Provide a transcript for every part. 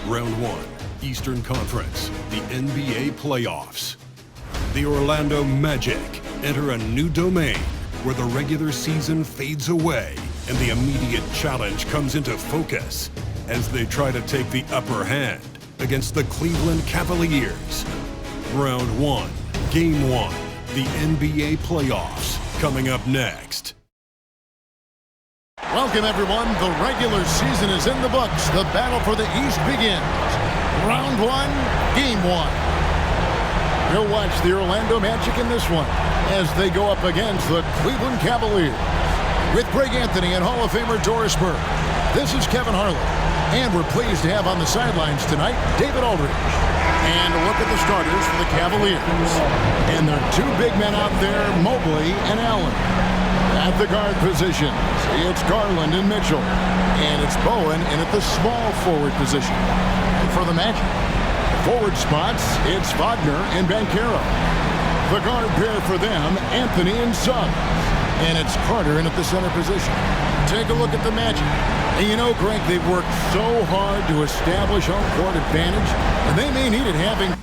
Round 1, Eastern Conference, the NBA playoffs. The Orlando Magic enter a new domain where the regular season fades away and the immediate challenge comes into focus as they try to take the upper hand against the Cleveland Cavaliers. Round 1, Game 1, the NBA playoffs, coming up next. Welcome, everyone. The regular season is in the books. The battle for the East begins. Round 1, Game 1. We'll watch the Orlando Magic in this one as they go up against the Cleveland Cavaliers. With Greg Anthony and Hall of Famer Doris Burke, this is Kevin Harlan. And we're pleased to have on the sidelines tonight David Aldridge. And a look at the starters for the Cavaliers. And there are two big men out there, Mobley and Allen. At the guard positions, it's Garland and Mitchell. And it's Bowen in at the small forward position. And for the Magic, forward spots, it's Wagner and Banchero. The guard pair for them, Anthony and Suggs. And it's Carter in at the center position. Take a look at the Magic. And you know, Greg, they've worked so hard to establish home court advantage, and they may need it having...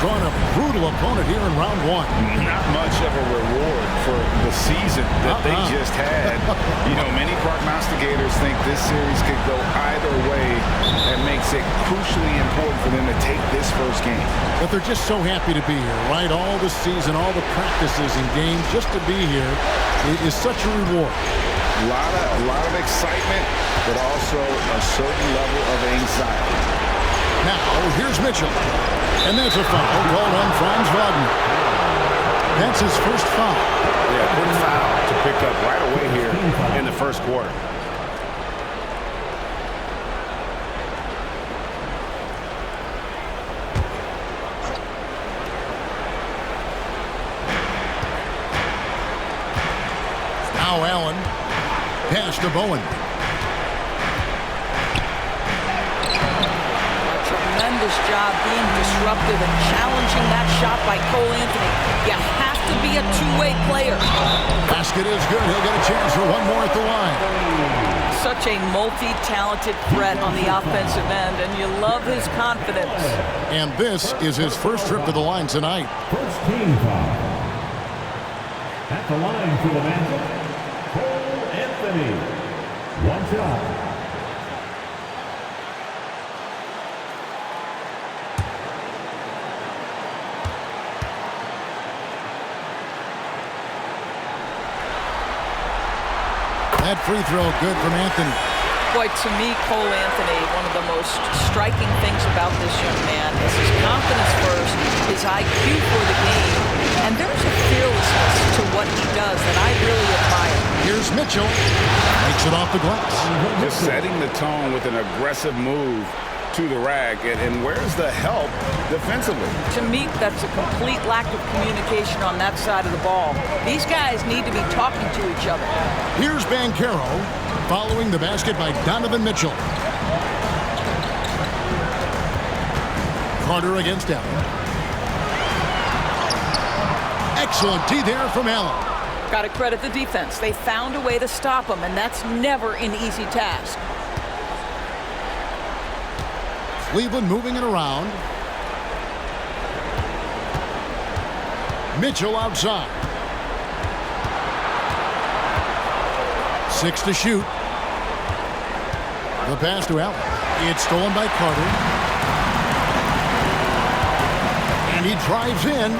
Drawn a brutal opponent here in round 1. Not much of a reward for the season that they just had. You know, many prognosticators think this series could go either way. That makes it crucially important for them to take this first game. But they're just so happy to be here, right? All the season, all the practices and games, just to be here is such a reward. A lot of excitement, but also a certain level of anxiety. Now, here's Mitchell. And that's a foul called on Franz Wagner. That's his first foul. Yeah, good foul to pick up right away here in the first quarter. Now Allen. Pass to Bowen. Tremendous job being disruptive and challenging that shot by Cole Anthony. You have to be a two-way player. Basket is good. He'll get a chance for one more at the line. Such a multi-talented threat on the offensive end, and you love his confidence. And this is his first trip to the line tonight. First team foul. At the line for the Magic, Cole Anthony. One shot. That free throw good from Anthony. Boy, to me, Cole Anthony, one of the most striking things about this young man is his confidence first, his IQ for the game, and there's a fearlessness to what he does that I really admire. Here's Mitchell. Makes it off the glass. Just setting the tone with an aggressive move to the rack, and where's the help defensively? To me, that's a complete lack of communication on that side of the ball. These guys need to be talking to each other. Here's Banchero following the basket by Donovan Mitchell. Carter against Allen. Excellent D there from Allen. Got to credit the defense. They found a way to stop him, and that's never an easy task. Cleveland moving it around. Mitchell outside. 6 to shoot. The pass to Allen. It's stolen by Carter. And he drives in.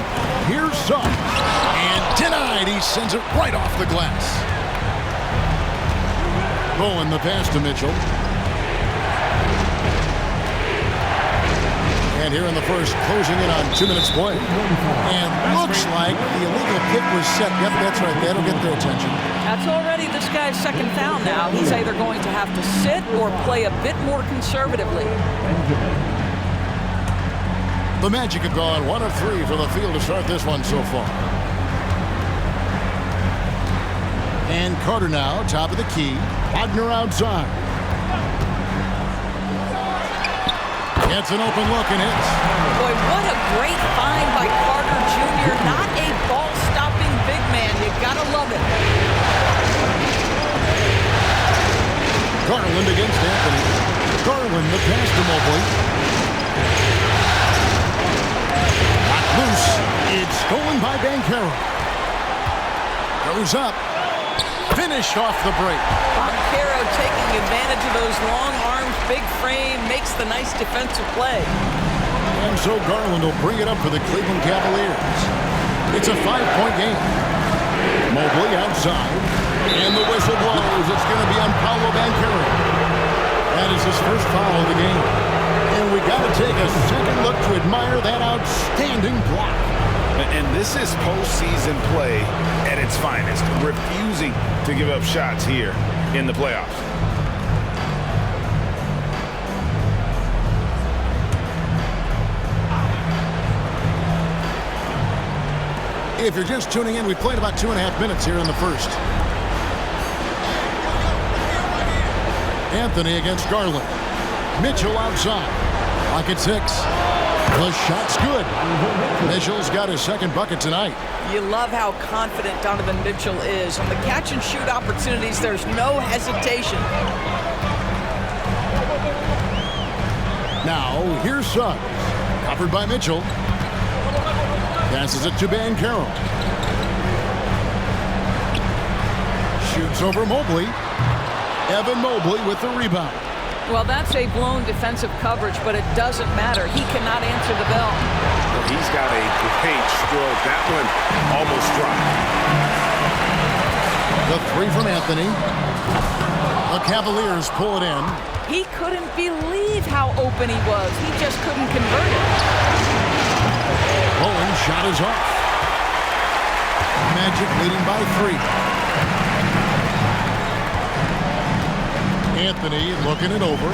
Here's Suggs. And denied. He sends it right off the glass. Bowen the pass to Mitchell. And here in the first, closing in on 2 minutes play. And looks like the illegal kick was set. Yep, that's right. That'll get their attention. That's already this guy's second foul now. He's either going to have to sit or play a bit more conservatively. The Magic have gone 1 of 3 for the field to start this one so far. And Carter now, top of the key. Wagner outside. Gets an open look and hits. Boy, what a great find by Carter Jr. Not a ball-stopping big man. You gotta love it. Garland against Anthony. Garland the pass to Mobley. Not loose. It's stolen by Banchero. Goes up. Finish off the break. Banchero taking advantage of those long arms, big frame, makes the nice defensive play. And so Garland will bring it up for the Cleveland Cavaliers. It's a 5-point game. Mobley outside. And the whistle blows. It's going to be on Paolo Banchero. That is his first foul of the game. And we got to take a second look to admire that outstanding block. And this is postseason play at its finest, refusing to give up shots here in the playoffs. If you're just tuning in, we played about 2.5 minutes here in the first. Anthony against Garland. Mitchell outside. Clock at 6. The shot's good. Mitchell's got his second bucket tonight. You love how confident Donovan Mitchell is. On the catch-and-shoot opportunities, there's no hesitation. Now, here's Suggs. Covered by Mitchell. Passes it to Banchero. Shoots over Mobley. Evan Mobley with the rebound. Well, that's a blown defensive coverage, but it doesn't matter. He cannot answer the bell. He's got a great stroke. That one almost dropped. The three from Anthony. The Cavaliers pull it in. He couldn't believe how open he was. He just couldn't convert it. Bowen's shot is off. Magic leading by 3. Anthony looking it over.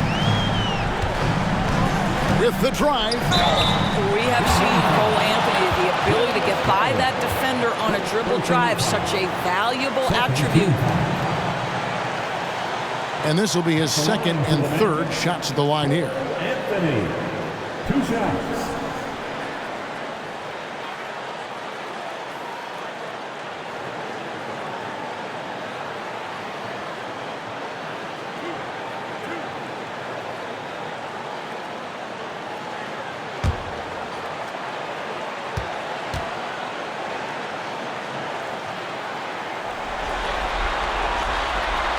With the drive. We have seen Cole Anthony, the ability to get by that defender on a dribble drive, such a valuable attribute. And this will be his second and third shots at the line here. Anthony, 2 shots.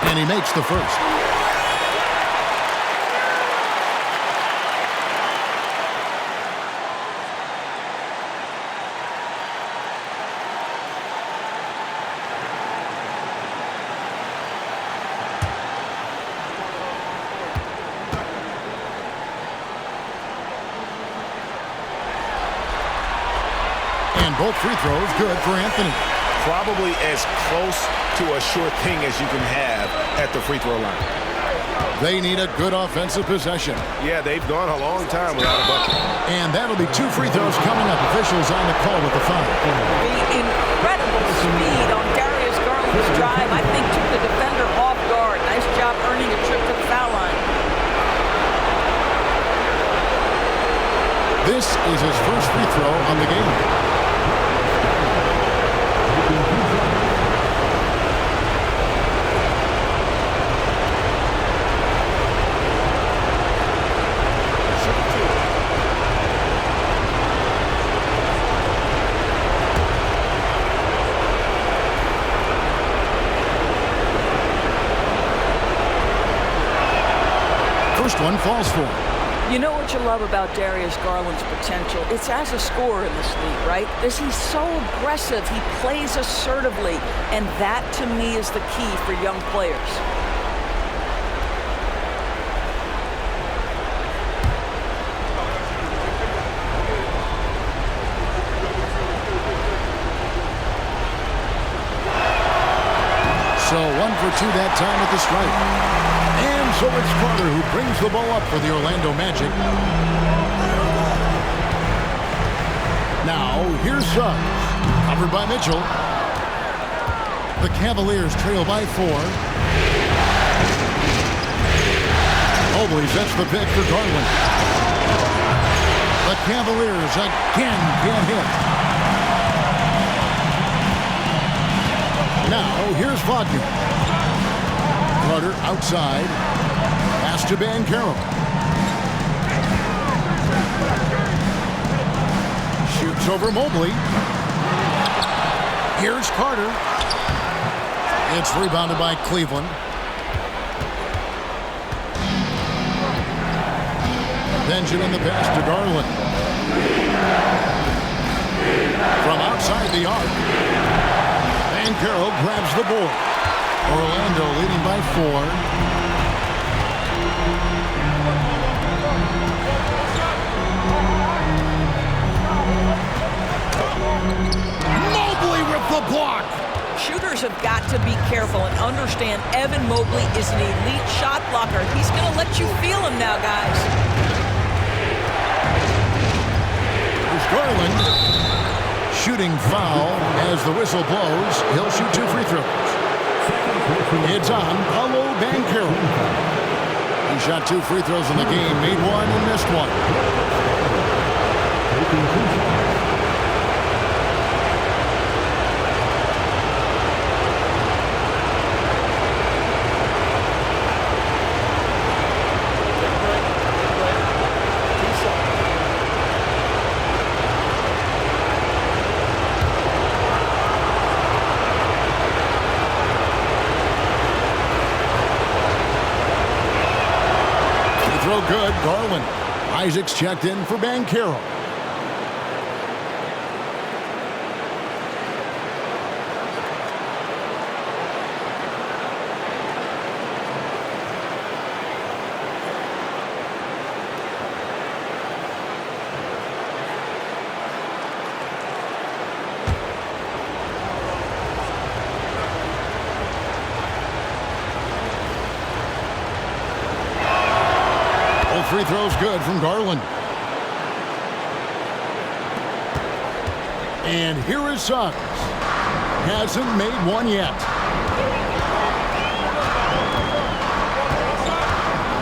And he makes the first. And both free throws good for Anthony. Probably as close to a sure thing as you can have at the free throw line. They need a good offensive possession. Yeah, they've gone a long time without a bucket. And that'll be 2 free throws coming up. Officials on the call with the foul. The incredible speed on Darius Garland's drive, I think, took the defender off guard. Nice job earning a trip to the foul line. This is his first free throw on the game. First one falls for him. You know what you love about Darius Garland's potential? It's as a scorer in this league, right? He's so aggressive. He plays assertively. And that, to me, is the key for young players. So 1 for 2 that time at the stripe. And so it's Carter who brings the ball up for the Orlando Magic. Now, here's Suggs. Covered by Mitchell. The Cavaliers trail by 4. Mobley sets the pick for Garland. The Cavaliers again can't hit. Now, here's Wagner. Carter outside. Pass to Banchero. Shoots over Mobley. Here's Carter. It's rebounded by Cleveland. Benjamin the pass to Garland. From outside the arc. Banchero grabs the board. Orlando leading by 4. Mobley with the block. Shooters have got to be careful and understand Evan Mobley is an elite shot blocker. He's going to let you feel him now, guys. Here's Garland. Shooting foul as the whistle blows. He'll shoot 2 free throws. It's on Paolo Banchero. He shot 2 free throws in the game, made 1 and missed 1. Good. Garland. Isaac's checked in for Banchero. Free throws good from Garland. And here is Suggs. Hasn't made 1 yet.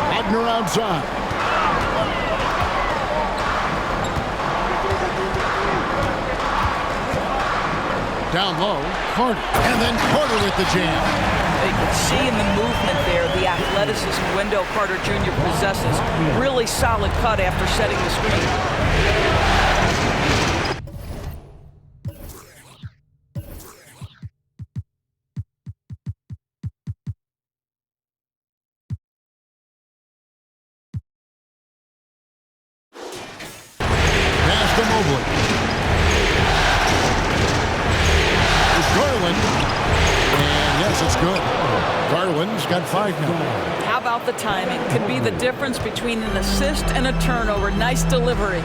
Wagner outside. Down low, Carter. And then Carter with the jam. You can see in the movement there the athleticism Wendell Carter Jr. possesses. Really solid cut after setting the screen. Pass to Mobley. It's Garland. And yes, it's good. Garland's got 5 now. How about the timing? Could be the difference between an assist and a turnover. Nice delivery.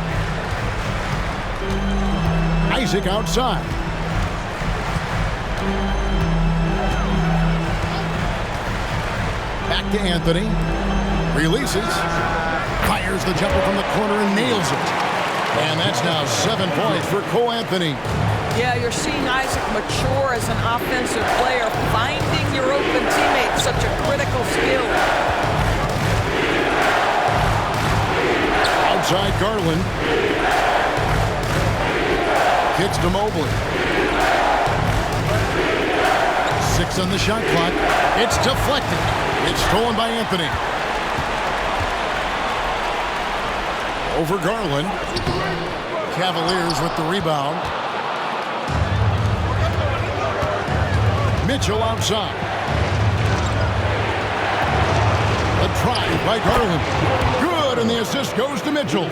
Isaac outside. Back to Anthony. Releases. Fires the jumper from the corner and nails it. And that's now 7 points for Cole Anthony. Yeah, you're seeing Isaac mature as an offensive player. Finding your open teammate, such a critical skill. Outside Garland. Kicks to Mobley. 6 on the shot clock. It's deflected. It's stolen by Anthony. Over Garland. Cavaliers with the rebound. Mitchell outside. A drive by Garland. Good, and the assist goes to Mitchell.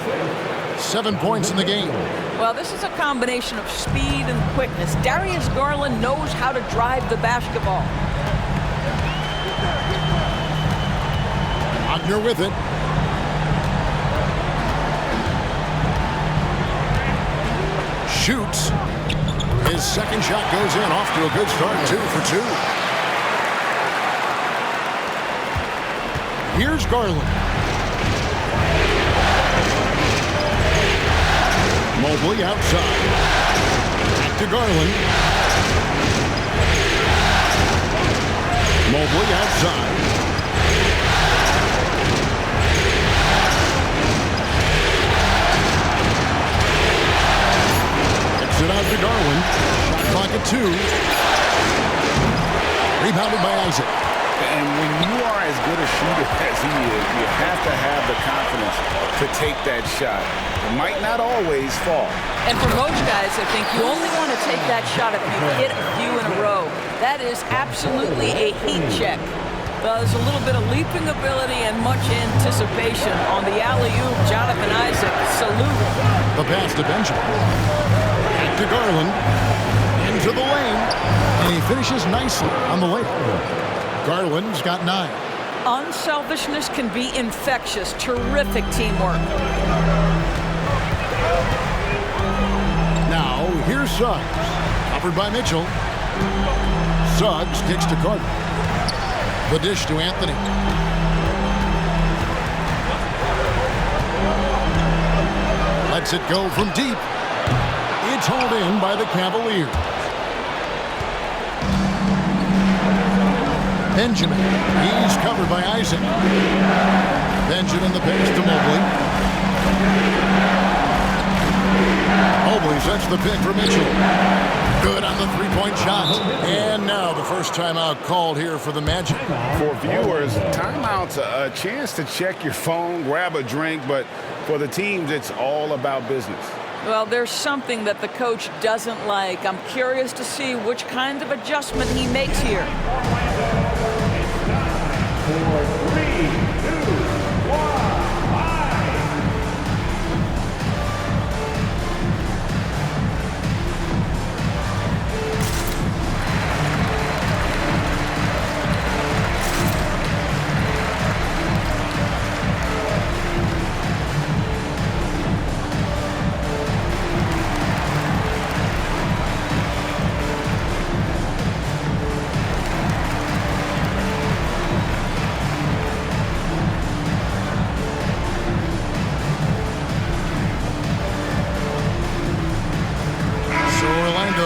7 points in the game. Well, this is a combination of speed and quickness. Darius Garland knows how to drive the basketball. Wagner with it. Shoots. His second shot goes in, off to a good start, 2 for 2. Here's Garland. Mobley outside. Back to Garland. Mobley outside. to Garland. Shot clock at 2. Rebounded by Isaac. And when you are as good a shooter as he is, you have to have the confidence to take that shot. It might not always fall. And for most guys, I think you only want to take that shot if you hit a few in a row. That is absolutely a heat check. There's a little bit of leaping ability and much anticipation on the alley-oop. Jonathan Isaac, salute. The pass to Benjamin. Back to Garland. Into the lane. And he finishes nicely on the layup. Garland's got 9. Unselfishness can be infectious. Terrific teamwork. Now, here's Suggs. Covered by Mitchell. Suggs kicks to Carter. The dish to Anthony. Lets it go from deep. It's hauled in by the Cavaliers. Benjamin. He's covered by Isaac. Benjamin the pass to Mobley. Mobley sets the pick for Mitchell. Good on the three-point shot. And now the first timeout called here for the Magic. For viewers, timeout's a chance to check your phone, grab a drink, but for the teams, it's all about business. Well, there's something that the coach doesn't like. I'm curious to see which kind of adjustment he makes here. 4, 3, 2, 1.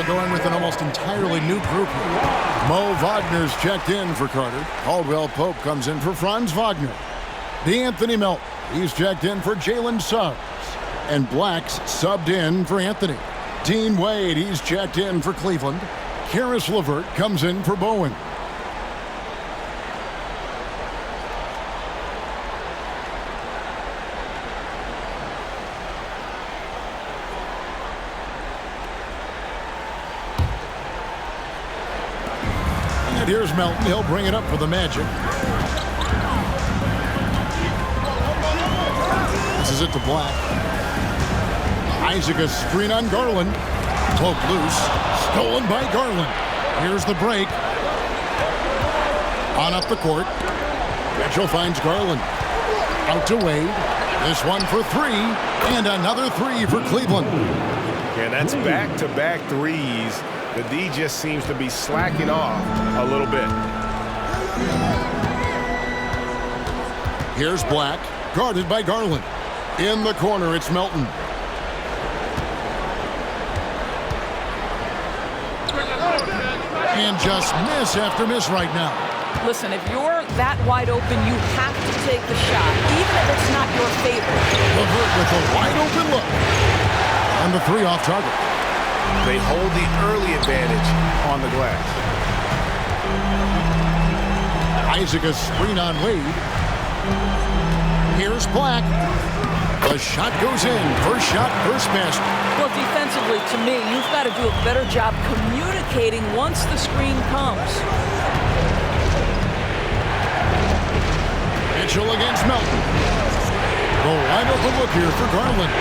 Going with an almost entirely new group here. Mo Wagner's checked in for Carter. Caldwell Pope comes in for Franz Wagner. DeAnthony Melton, he's checked in for Jalen Suggs. And Black's subbed in for Anthony. Dean Wade, he's checked in for Cleveland. Karis LeVert comes in for Bowen. Here's Melton. He'll bring it up for the Magic. This is it to Black. Isaac a screen on Garland. Cloak loose. Stolen by Garland. Here's the break. On up the court. Mitchell finds Garland. Out to Wade. This one for 3. And another 3 for Cleveland. Yeah, that's back-to-back threes. The D just seems to be slacking off a little bit. Here's Black, guarded by Garland. In the corner, it's Melton. And just miss after miss right now. Listen, if you're that wide open, you have to take the shot, even if it's not your favorite. LeVert with a wide open look. And the 3 off target. They hold the early advantage on the glass. Isaac a screen on Wade. Here's Black. The shot goes in. First shot, first basket. Well, defensively, to me, you've got to do a better job communicating once the screen comes. Mitchell against Melton. The wide open look here for Garland.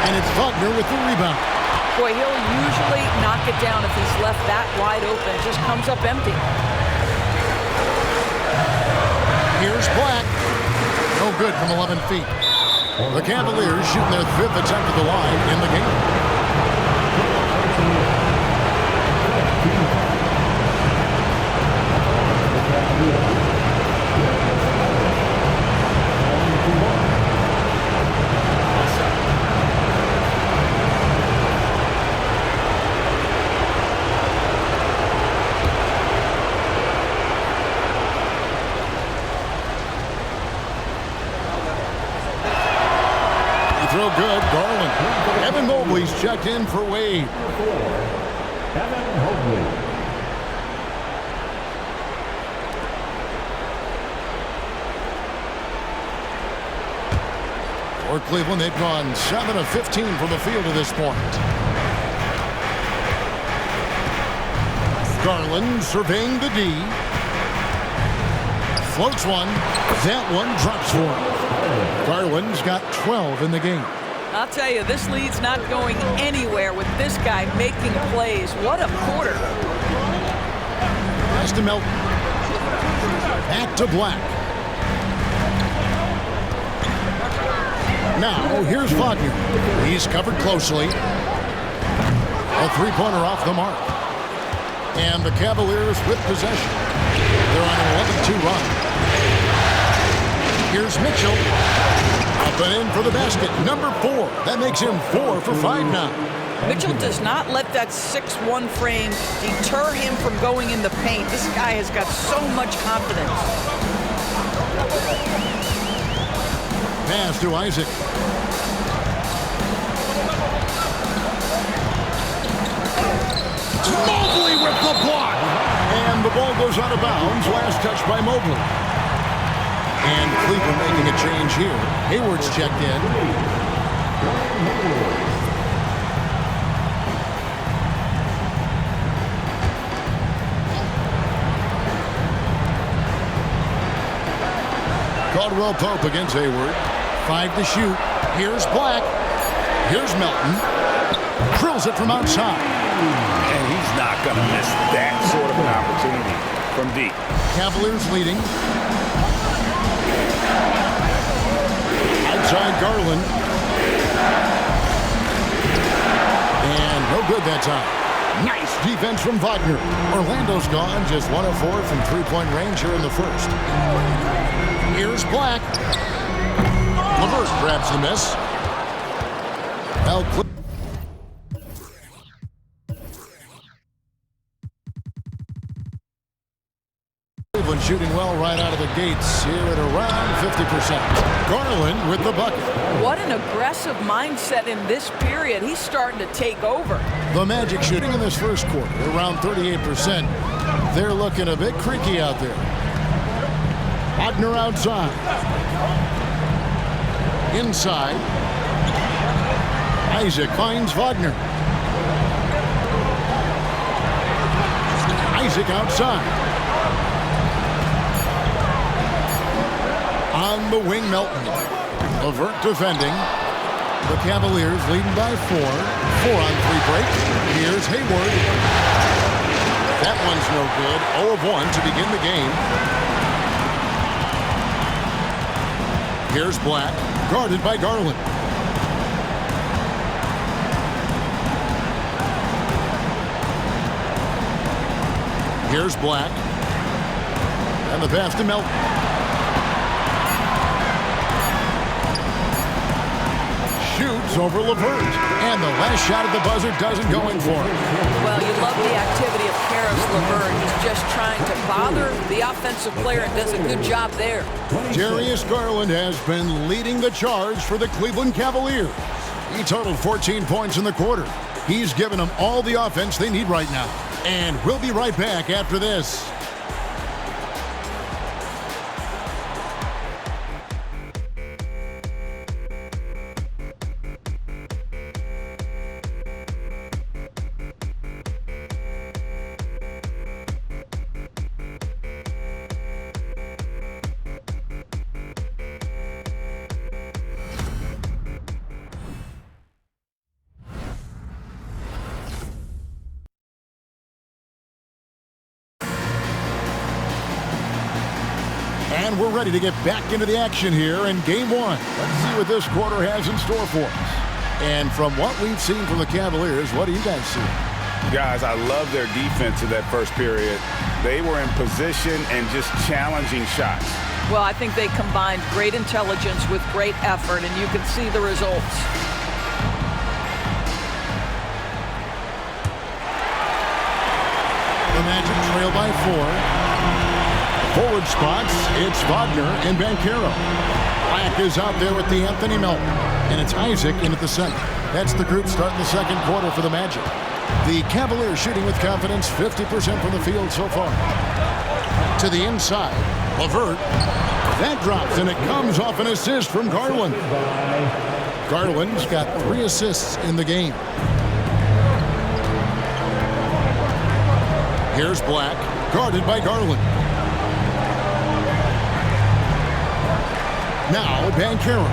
And it's Wagner with the rebound. Boy, he'll usually knock it down if he's left that wide open. It just comes up empty. Here's Black. No good from 11 feet. The Cavaliers shooting their 5th attempt at the line in the game. real good. Garland. Evan Mobley's checked in for Wade. Evan Mobley. For Cleveland, they've gone 7 of 15 from the field to this point. Garland surveying the D. Floats one. That one drops for him. Garland's got 12 in the game. I'll tell you, this lead's not going anywhere with this guy making plays. What a quarter. Pass to Melton. Back to Black. Now, here's Wagner. He's covered closely. A three-pointer off the mark. And the Cavaliers with possession. They're on an 11-2 run. Here's Mitchell. Up and in for the basket. Number 4. That makes him 4 for 5 now. Mitchell does not let that 6'1" frame deter him from going in the paint. This guy has got so much confidence. Pass to Isaac. Mobley with the block. And the ball goes out of bounds. Last touch by Mobley. And Cleveland making a change here. Hayward's checked in. Caldwell Pope against Hayward. 5 to shoot. Here's Black. Here's Melton. Drills it from outside. And he's not going to miss that sort of an opportunity from deep. Cavaliers leading. Outside Garland. And no good that time. Nice defense from Wagner. Orlando's gone just 1 of 4 from three-point range here in the first. Here's Black. LeVert grabs the miss. Cleveland shooting well right out of the gates here at around 50%. Garland with the bucket. What an aggressive mindset in this period. He's starting to take over. The Magic shooting in this first quarter around 38%. They're looking a bit creaky out there. Wagner outside. Inside. Isaac finds Wagner. Isaac outside. On the wing, Melton. LeVert defending. The Cavaliers leading by 4. 4-on-3 break. Here's Hayward. That one's no good. 0 of 1 to begin the game. Here's Black, guarded by Garland. Here's Black. And the pass to Melton. Shoots over LeVert. And the last shot at the buzzer doesn't go in for him. Well, you love the activity of Karis LeVert. He's just trying to bother the offensive player and does a good job there. Darius Garland has been leading the charge for the Cleveland Cavaliers. He totaled 14 points in the quarter. He's given them all the offense they need right now. And we'll be right back after this. And we're ready to get back into the action here in Game 1. Let's see what this quarter has in store for us. And from what we've seen from the Cavaliers, what do you guys see? Guys, I love their defense in that first period. They were in position and just challenging shots. Well, I think they combined great intelligence with great effort, and you can see the results. The Magic trail by 4. Forward spots, it's Wagner and Banchero. Black is out there with the Anthony Melton. And it's Isaac in at the center. That's the group starting the second quarter for the Magic. The Cavaliers shooting with confidence, 50% from the field so far. To the inside, LeVert. That drops, and it comes off an assist from Garland. Garland's got 3 assists in the game. Here's Black, guarded by Garland. Now Banchero.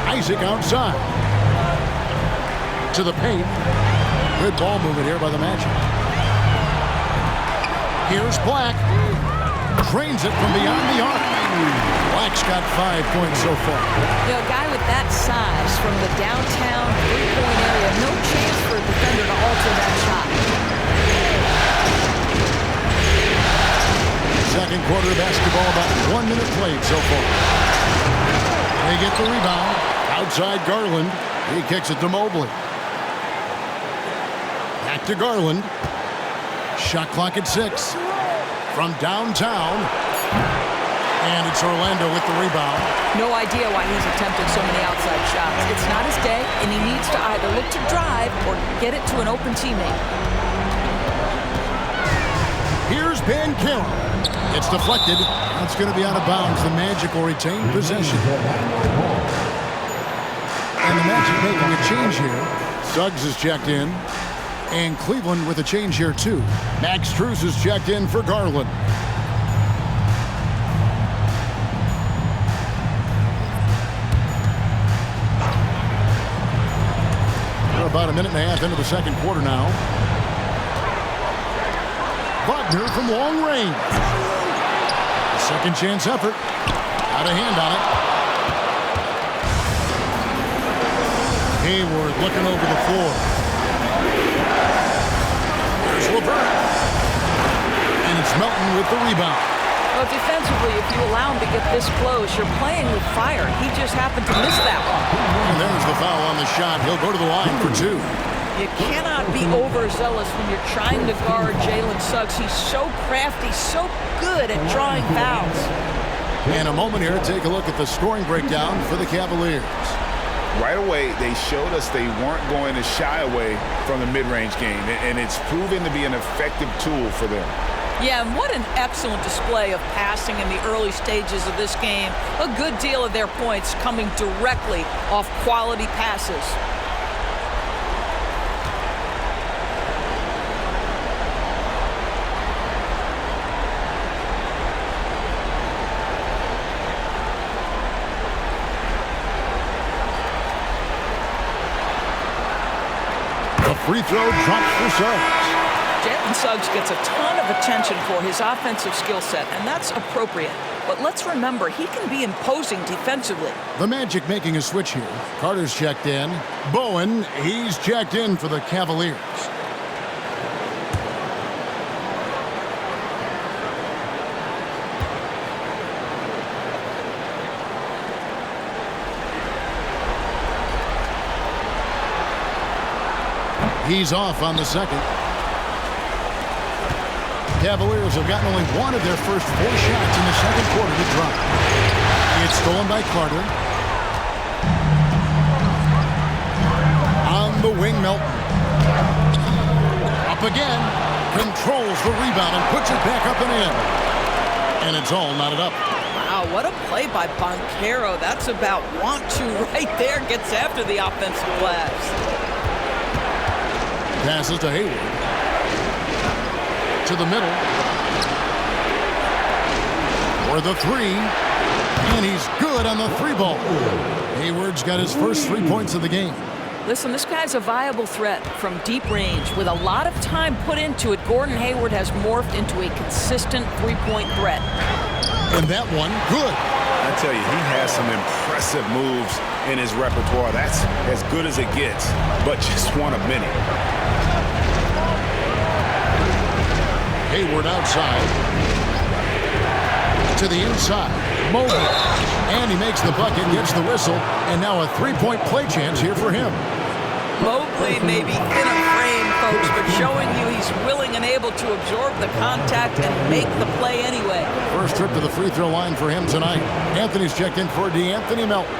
Isaac outside. To the paint. Good ball movement here by the Magic. Here's Black. Drains it from beyond the arc. Black's got 5 points so far. You know, a guy with that size from the downtown three-point area, no chance for a defender to alter that shot. Second quarter basketball, about 1 minute played so far. They get the rebound. Outside Garland. He kicks it to Mobley. Back to Garland. Shot clock at 6. From downtown. And it's Orlando with the rebound. No idea why he's attempting so many outside shots. It's not his day, and he needs to either look to drive or get it to an open teammate. Here's Banchero. It's deflected. That's going to be out of bounds. The Magic will retain possession. And the Magic making a change here. Suggs is checked in. And Cleveland with a change here, too. Max Strus is checked in for Garland. We're about a minute and a half into the second quarter now. Wagner from long range. Second chance effort. Out of hand on it. Hayward looking over the floor. There's LeVert. And it's Melton with the rebound. Well, defensively, if you allow him to get this close, you're playing with fire. He just happened to miss that one. And there's the foul on the shot. He'll go to the line for 2. You cannot be overzealous when you're trying to guard Jalen Suggs. He's so crafty, so good at drawing fouls. In a moment here, take a look at the scoring breakdown for the Cavaliers. Right away, they showed us they weren't going to shy away from the mid-range game, and it's proven to be an effective tool for them. Yeah, and what an excellent display of passing in the early stages of this game. A good deal of their points coming directly off quality passes. Free throw drops for Suggs. Jalen Suggs gets a ton of attention for his offensive skill set, and that's appropriate. But let's remember, he can be imposing defensively. The Magic making a switch here. Carter's checked in. Bowen, he's checked in for the Cavaliers. He's off on the second. Cavaliers have gotten only one of their first 4 shots in the second quarter to drop. It's stolen by Carter. On the wing, Melton. Up again. Controls the rebound and puts it back up and in. And it's all knotted up. Wow, what a play by Banchero. That's about want to right there. Gets after the offensive glass. Passes to Hayward. To the middle. For the 3. And he's good on the 3-ball. Hayward's got his first 3 points of the game. Listen, this guy's a viable threat from deep range. With a lot of time put into it, Gordon Hayward has morphed into a consistent 3-point threat. And that one, good. I tell you, he has some impressive moves in his repertoire. That's as good as it gets, but just one of many. Hayward outside. To the inside. Mobley. And he makes the bucket, gets the whistle, and now a 3-point play chance here for him. Mobley may be in a frame folks, but showing you he's willing and able to absorb the contact and make the play anyway. First trip to the free throw line for him tonight. Anthony's checked in for D'Anthony Melton.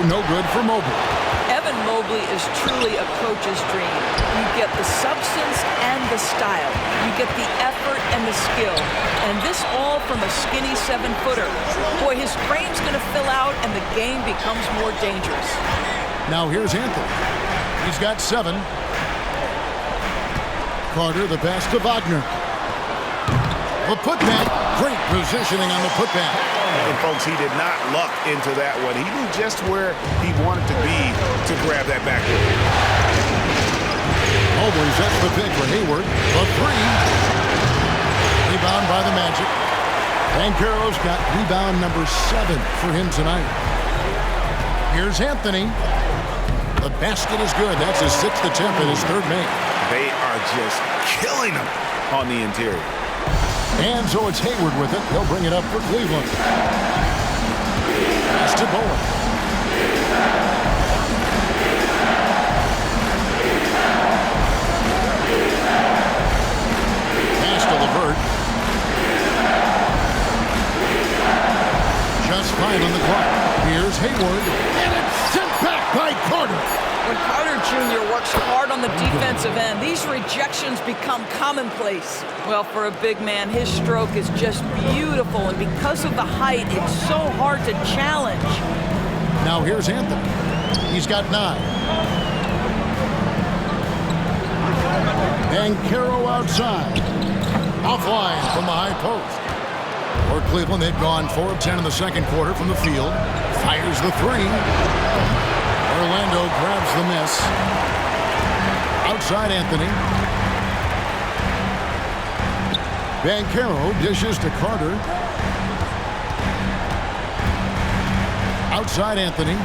No good for Mobley. Evan Mobley is truly a coach's dream. You get the substance and the style. You get the effort and the skill. And this all from a skinny 7-footer. Boy, his frame's going to fill out and the game becomes more dangerous. Now here's Anthony. He's got 7. Carter, the pass to Wagner. The putback. Great positioning on the putback. And folks, he did not luck into that one. He knew just where he wanted to be to grab that backboard. Mobley sets the pick for Hayward. The 3. Rebound by the Magic. Banchero's got rebound number 7 for him tonight. Here's Anthony. The basket is good. That's his 6th attempt and his 3rd make. They are just killing him on the interior. And so it's Hayward with it. He'll bring it up for Cleveland. Pass to Bowen. Pass to LeVert. Just 5 on the clock. Here's Hayward. And it's sent back by Carter. When Carter Jr. works hard on the defensive end, these rejections become commonplace. Well, for a big man, his stroke is just beautiful, and because of the height, it's so hard to challenge. Now here's Anthony. He's got 9. Banchero outside. Offline from the high post. For Cleveland, they've gone 4 of 10 in the second quarter from the field. Fires the 3. Orlando grabs the miss. Outside Anthony. Banchero dishes to Carter. Outside Anthony.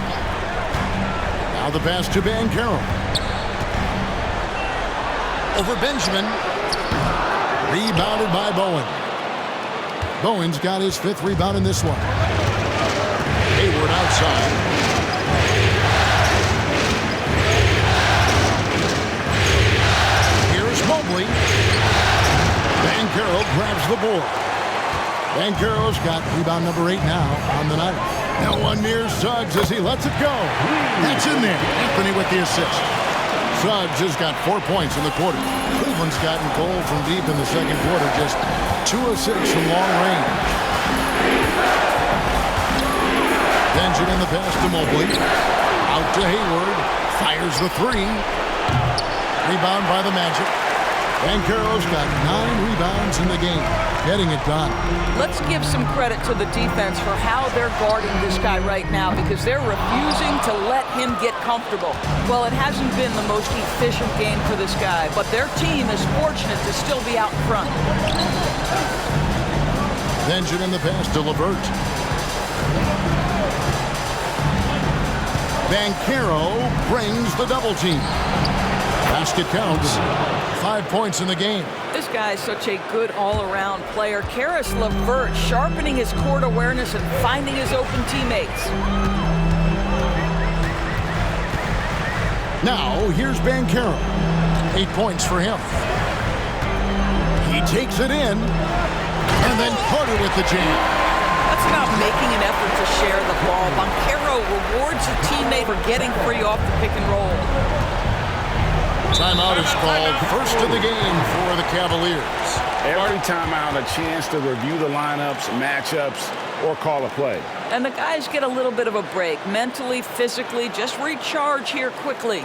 Now the pass to Banchero. Over Benjamin. Rebounded by Bowen. Bowen's got his 5th rebound in this one. Hayward outside. Mobley. Banchero grabs the board. Banchero's got rebound number 8 now on the night. No one near Suggs as he lets it go. That's in there. Anthony with the assist. Suggs has got 4 points in the quarter. Cleveland's gotten cold from deep in the second quarter. Just 2 of 6 from long range. Benjamin the pass to Mobley. Out to Hayward. Fires the 3. Rebound by the Magic. Banchero's got 9 rebounds in the game, getting it done. Let's give some credit to the defense for how they're guarding this guy right now because they're refusing to let him get comfortable. Well, it hasn't been the most efficient game for this guy, but their team is fortunate to still be out front. Benjamin the pass to LeVert. Banchero brings the double team. Basket counts. 5 points in the game. This guy is such a good all-around player. Karis LeVert sharpening his court awareness and finding his open teammates. Now, here's Banchero. 8 points for him. He takes it in. And then Carter with the jam. That's about making an effort to share the ball. Banchero rewards a teammate for getting free off the pick and roll. Timeout is called. First of the game for the Cavaliers. Every timeout, a chance to review the lineups, matchups, or call a play. And the guys get a little bit of a break. Mentally, physically, just recharge here quickly.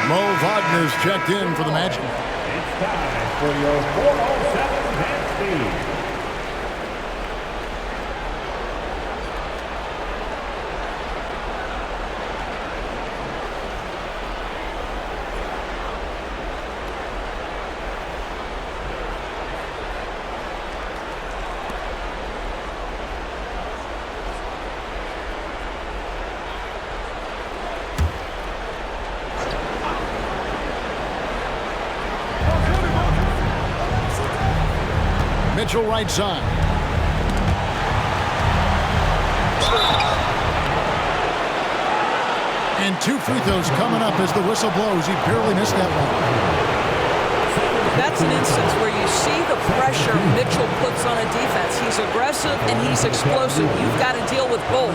Mo Wagner's checked in for the Magic. It's time for your 407 hand speed. Mitchell right side. And 2 free throws coming up as the whistle blows. He barely missed that one. That's an instance where you see the pressure Mitchell puts on a defense. He's aggressive and he's explosive. You've got to deal with both.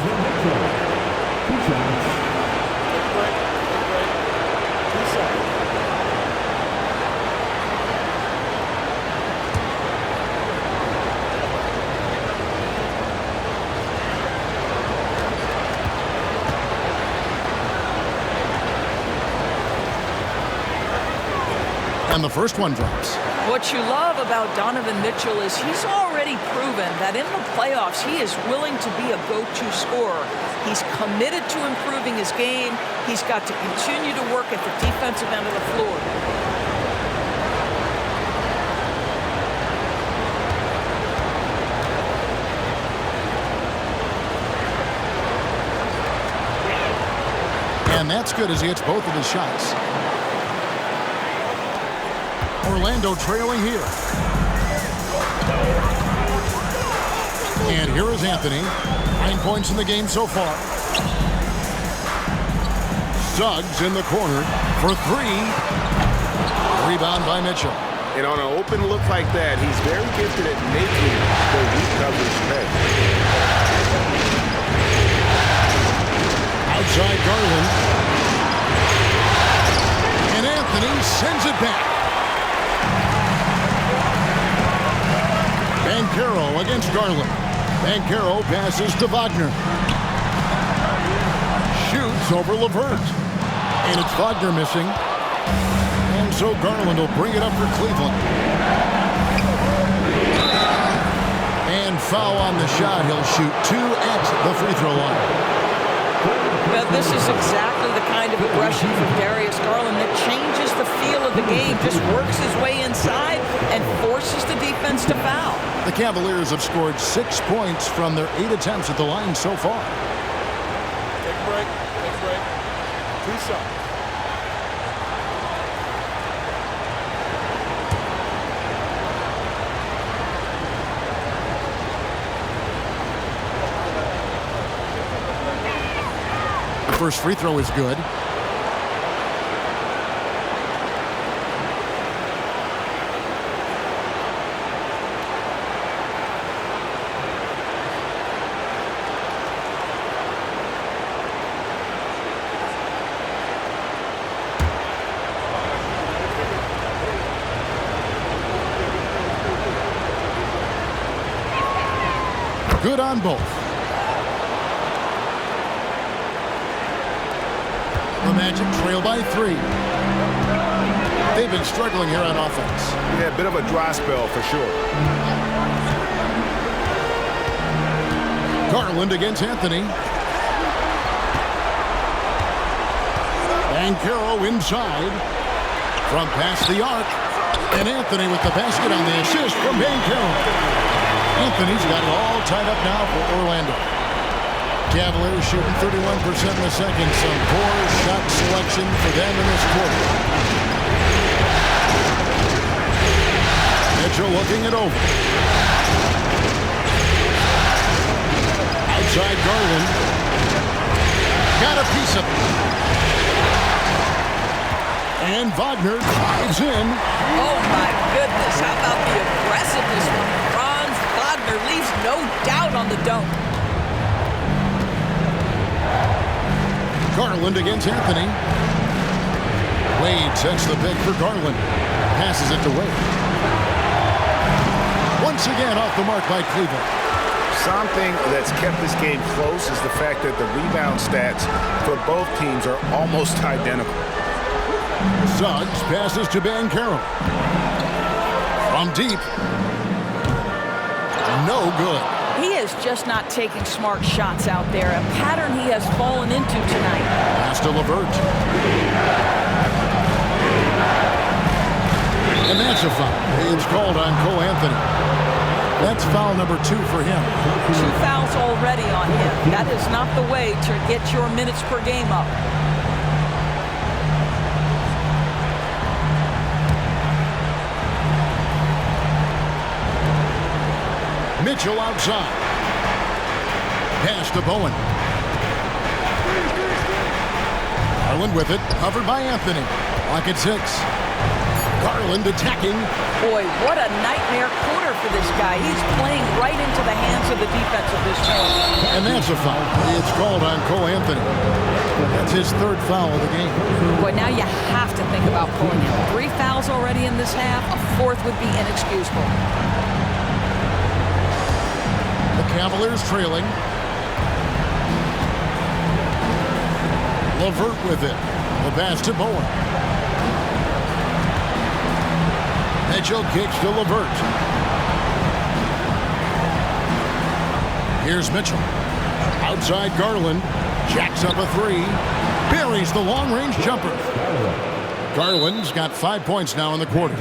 And the first one drops. What you love about Donovan Mitchell is he's already proven that in the playoffs he is willing to be a go-to scorer. He's committed to improving his game. He's got to continue to work at the defensive end of the floor. And that's good as he hits both of his shots. Orlando trailing here. And here is Anthony. 9 points in the game so far. Suggs in the corner for 3. Rebound by Mitchell. And on an open look like that, he's very gifted at making the weak coverage pay. Outside Garland. And Anthony sends it back. Banchero against Garland. Banchero passes to Wagner. Shoots over LeVert. And it's Wagner missing. And so Garland will bring it up for Cleveland. And foul on the shot. He'll shoot 2 at the free throw line. Now, this is exactly the kind of aggression from Darius Garland that changes the feel of the game, just works his way inside and forces the defense to foul. The Cavaliers have scored 6 points from their 8 attempts at the line so far. Take a break. Take a break. 2 shots. First free throw is good. Good on both. The Magic trail by 3. They've been struggling here on offense. Yeah, a bit of a dry spell for sure. Garland against Anthony. Banchero inside. From past the arc. And Anthony with the basket on the assist from Banchero. Anthony's got it all tied up now for Orlando. Cavaliers shooting 31% in the second. Some poor shot selection for them in this quarter. Mitchell looking it over. Outside Garland. Got a piece of it. And Wagner drives in. Oh, my goodness. How about the aggressiveness from Franz Wagner? Leaves no doubt on the dunk. Garland against Anthony. Wade sets the pick for Garland. Passes it to Wade. Once again off the mark by Cleveland. Something that's kept this game close is the fact that the rebound stats for both teams are almost identical. Suggs passes to Banchero. From deep. No good. He is just not taking smart shots out there, a pattern he has fallen into tonight. Pass to LeVert. And that's a foul. It's called on Cole Anthony. That's foul number 2 for him. 2 fouls already on him. That is not the way to get your minutes per game up. Mitchell outside. Pass to Bowen. Garland with it. Covered by Anthony. Clock at 6. Garland attacking. Boy, what a nightmare quarter for this guy. He's playing right into the hands of the defense at this point. And that's a foul. It's called on Cole Anthony. That's his 3rd foul of the game. Boy, now you have to think about pulling him. 3 fouls already in this half. A 4th would be inexcusable. The Cavaliers trailing. LeVert with it. The pass to Bowen. Mitchell kicks to LeVert. Here's Mitchell. Outside Garland. Jacks up a 3. Buries the long-range jumper. Garland's got 5 points now in the quarter.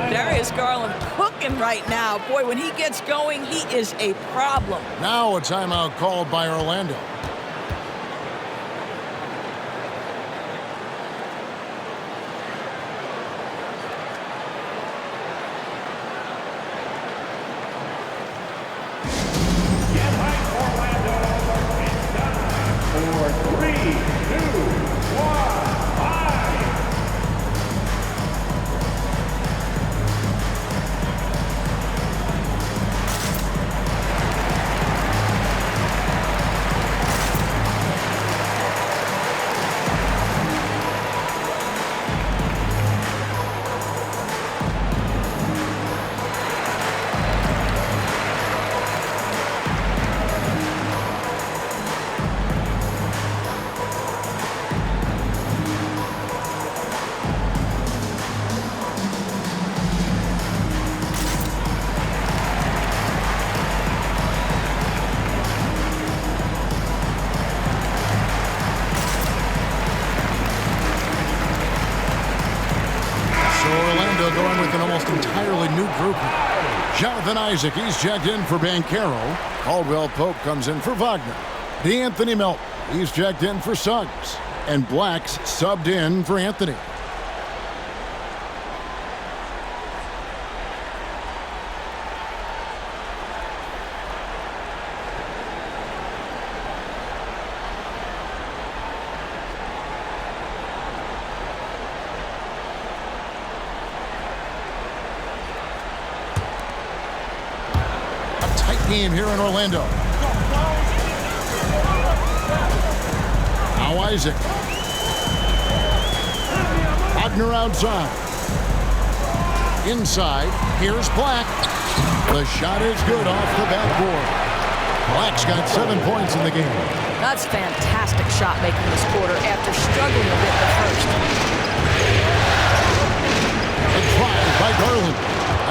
Darius Garland cooking right now. Boy, when he gets going, he is a problem. Now a timeout called by Orlando. Get hype, Orlando. It's time for 3, 2, 1, 5. Going with an almost entirely new group. Jonathan Isaac, he's checked in for Banchero. Caldwell Pope comes in for Wagner. D'Anthony Melton, he's checked in for Suggs. And Black's subbed in for Anthony. Game here in Orlando. Now Isaac. Wagner outside. Inside. Here's Black. The shot is good off the backboard. Black's got 7 points in the game. That's fantastic shot making this quarter after struggling a bit in the first. A drive by Garland.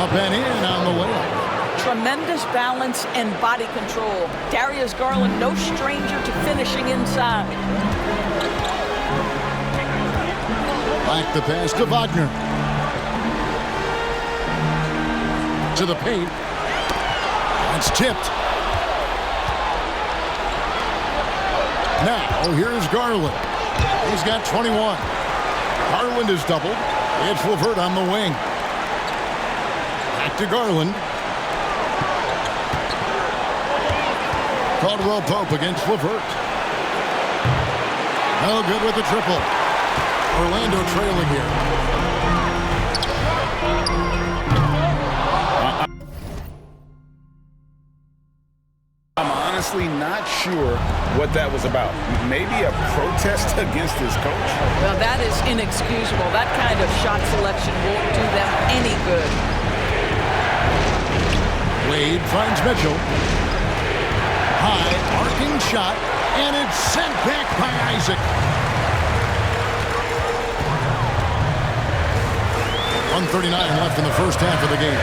Up and in on the layup. Tremendous balance and body control. Darius Garland, no stranger to finishing inside. Black the pass to Wagner. To the paint. It's tipped. Now, here's Garland. He's got 21. Garland is doubled. It's LeVert on the wing. Back to Garland. Caldwell Pope against LeVert. No good with the triple. Orlando trailing here. I'm honestly not sure what that was about. Maybe a protest against his coach? Well, that is inexcusable. That kind of shot selection won't do them any good. Wade finds Mitchell. High arcing shot, and it's sent back by Isaac. 1:39 left in the first half of the game.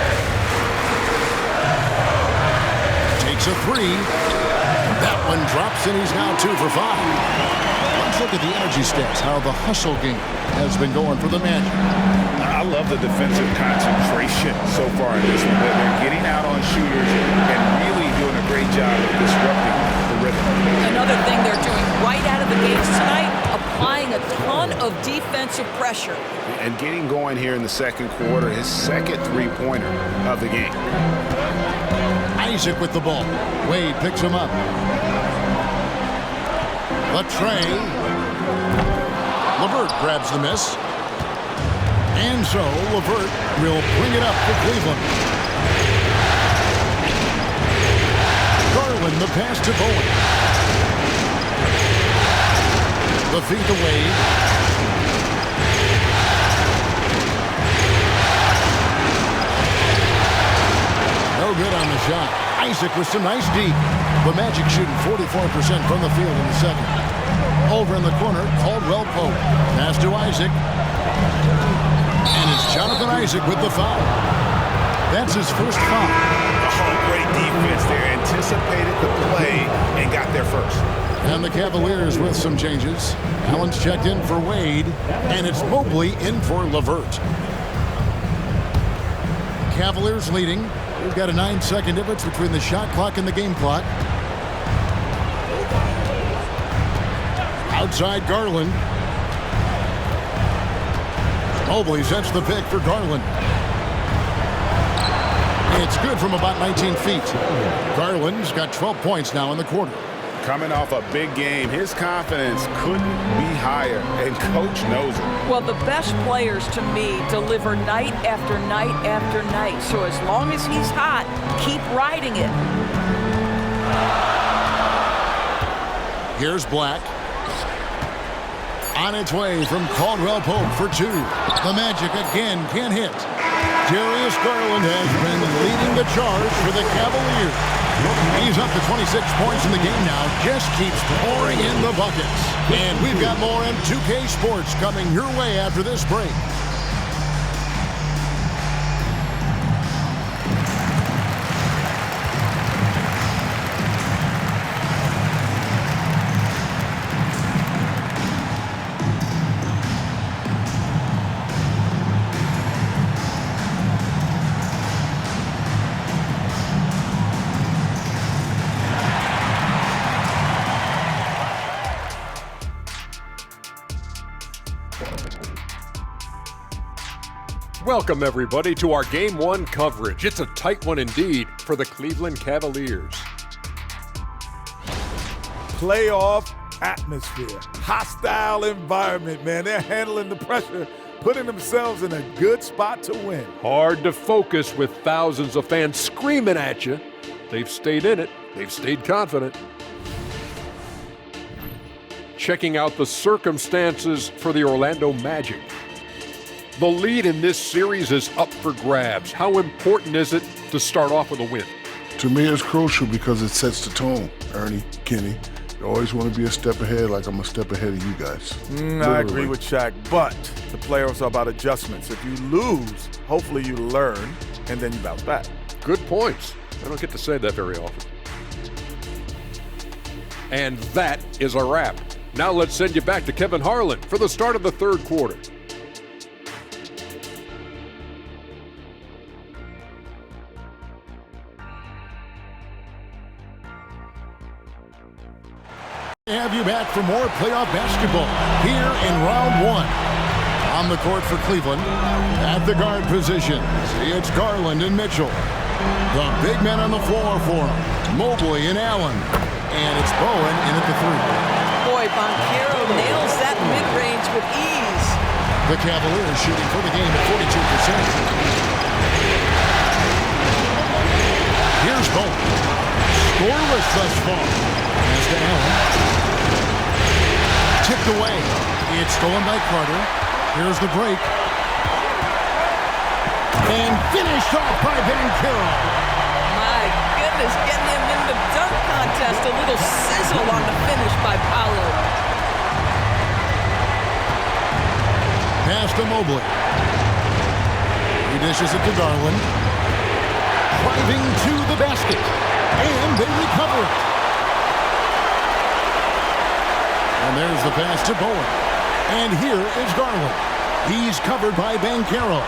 Takes a three. That one drops, and he's now 2 for 5. Let's look at the energy stats, how the hustle game has been going for the Magic. I love the defensive concentration so far in this one. They're getting out on shooters and really doing a great job of disrupting the rhythm. Another thing they're doing right out of the gates tonight, applying a ton of defensive pressure. And getting going here in the second quarter, his second three-pointer of the game. Isaac with the ball. Wade picks him up. Latrey. LeVert grabs the miss. And so LeVert will bring it up for Cleveland. Garland the pass to Bowen. The feed to Wade. No good on the shot. Isaac with some nice deep. The Magic shooting 44% from the field in the second. Over in the corner, Caldwell Pope. Pass to Isaac. And it's Jonathan Isaac with the foul. That's his first foul. Oh, great defense there. Anticipated the play and got there first. And the Cavaliers with some changes. Allen's checked in for Wade. And it's Mobley in for LeVert. Cavaliers leading. We've got a 9-second difference between the shot clock and the game clock. Outside Garland. Mobley sets the pick for Garland. It's good from about 19 feet. Garland's got 12 points now in the quarter. Coming off a big game, his confidence couldn't be higher, and Coach knows it. Well, the best players, to me, deliver night after night after night. So as long as he's hot, keep riding it. Here's Black. On its way from Caldwell Pope for 2. The Magic again can't hit. Darius Garland has been leading the charge for the Cavaliers. He's up to 26 points in the game now. Just keeps pouring in the buckets. And we've got more M2K Sports coming your way after this break. Welcome, everybody, to our Game 1 coverage. It's a tight one indeed for the Cleveland Cavaliers. Playoff atmosphere, hostile environment, man. They're handling the pressure, putting themselves in a good spot to win. Hard to focus with thousands of fans screaming at you. They've stayed in it. They've stayed confident. Checking out the circumstances for the Orlando Magic. The lead in this series is up for grabs. How important is it to start off with a win? To me, it's crucial because it sets the tone, Ernie, Kenny. You always want to be a step ahead, like I'm a step ahead of you guys. I agree with Shaq, but the playoffs are about adjustments. If you lose, hopefully you learn, and then you bounce back. Good points. I don't get to say that very often. And that is a wrap. Now let's send you back to Kevin Harlan for the start of the third quarter. Have you back for more playoff basketball here in round 1. On the court for Cleveland, at the guard positions, it's Garland and Mitchell. The big men on the floor for them, Mobley and Allen. And it's Bowen in at the 3. Boy, Banchero nails that mid-range with ease. The Cavaliers shooting for the game at 42%. Here's Bowen. Scoreless thus far. Pass to Allen. Tipped away. It's stolen by Carter. Here's the break. And finished off by Banchero. My goodness, getting him in the dunk contest. A little sizzle on the finish by Paolo. Pass to Mobley. dishes it to Garland. Driving to the basket. And they recover it. And there's the pass to Bowen. And here is Garland. He's covered by Banchero.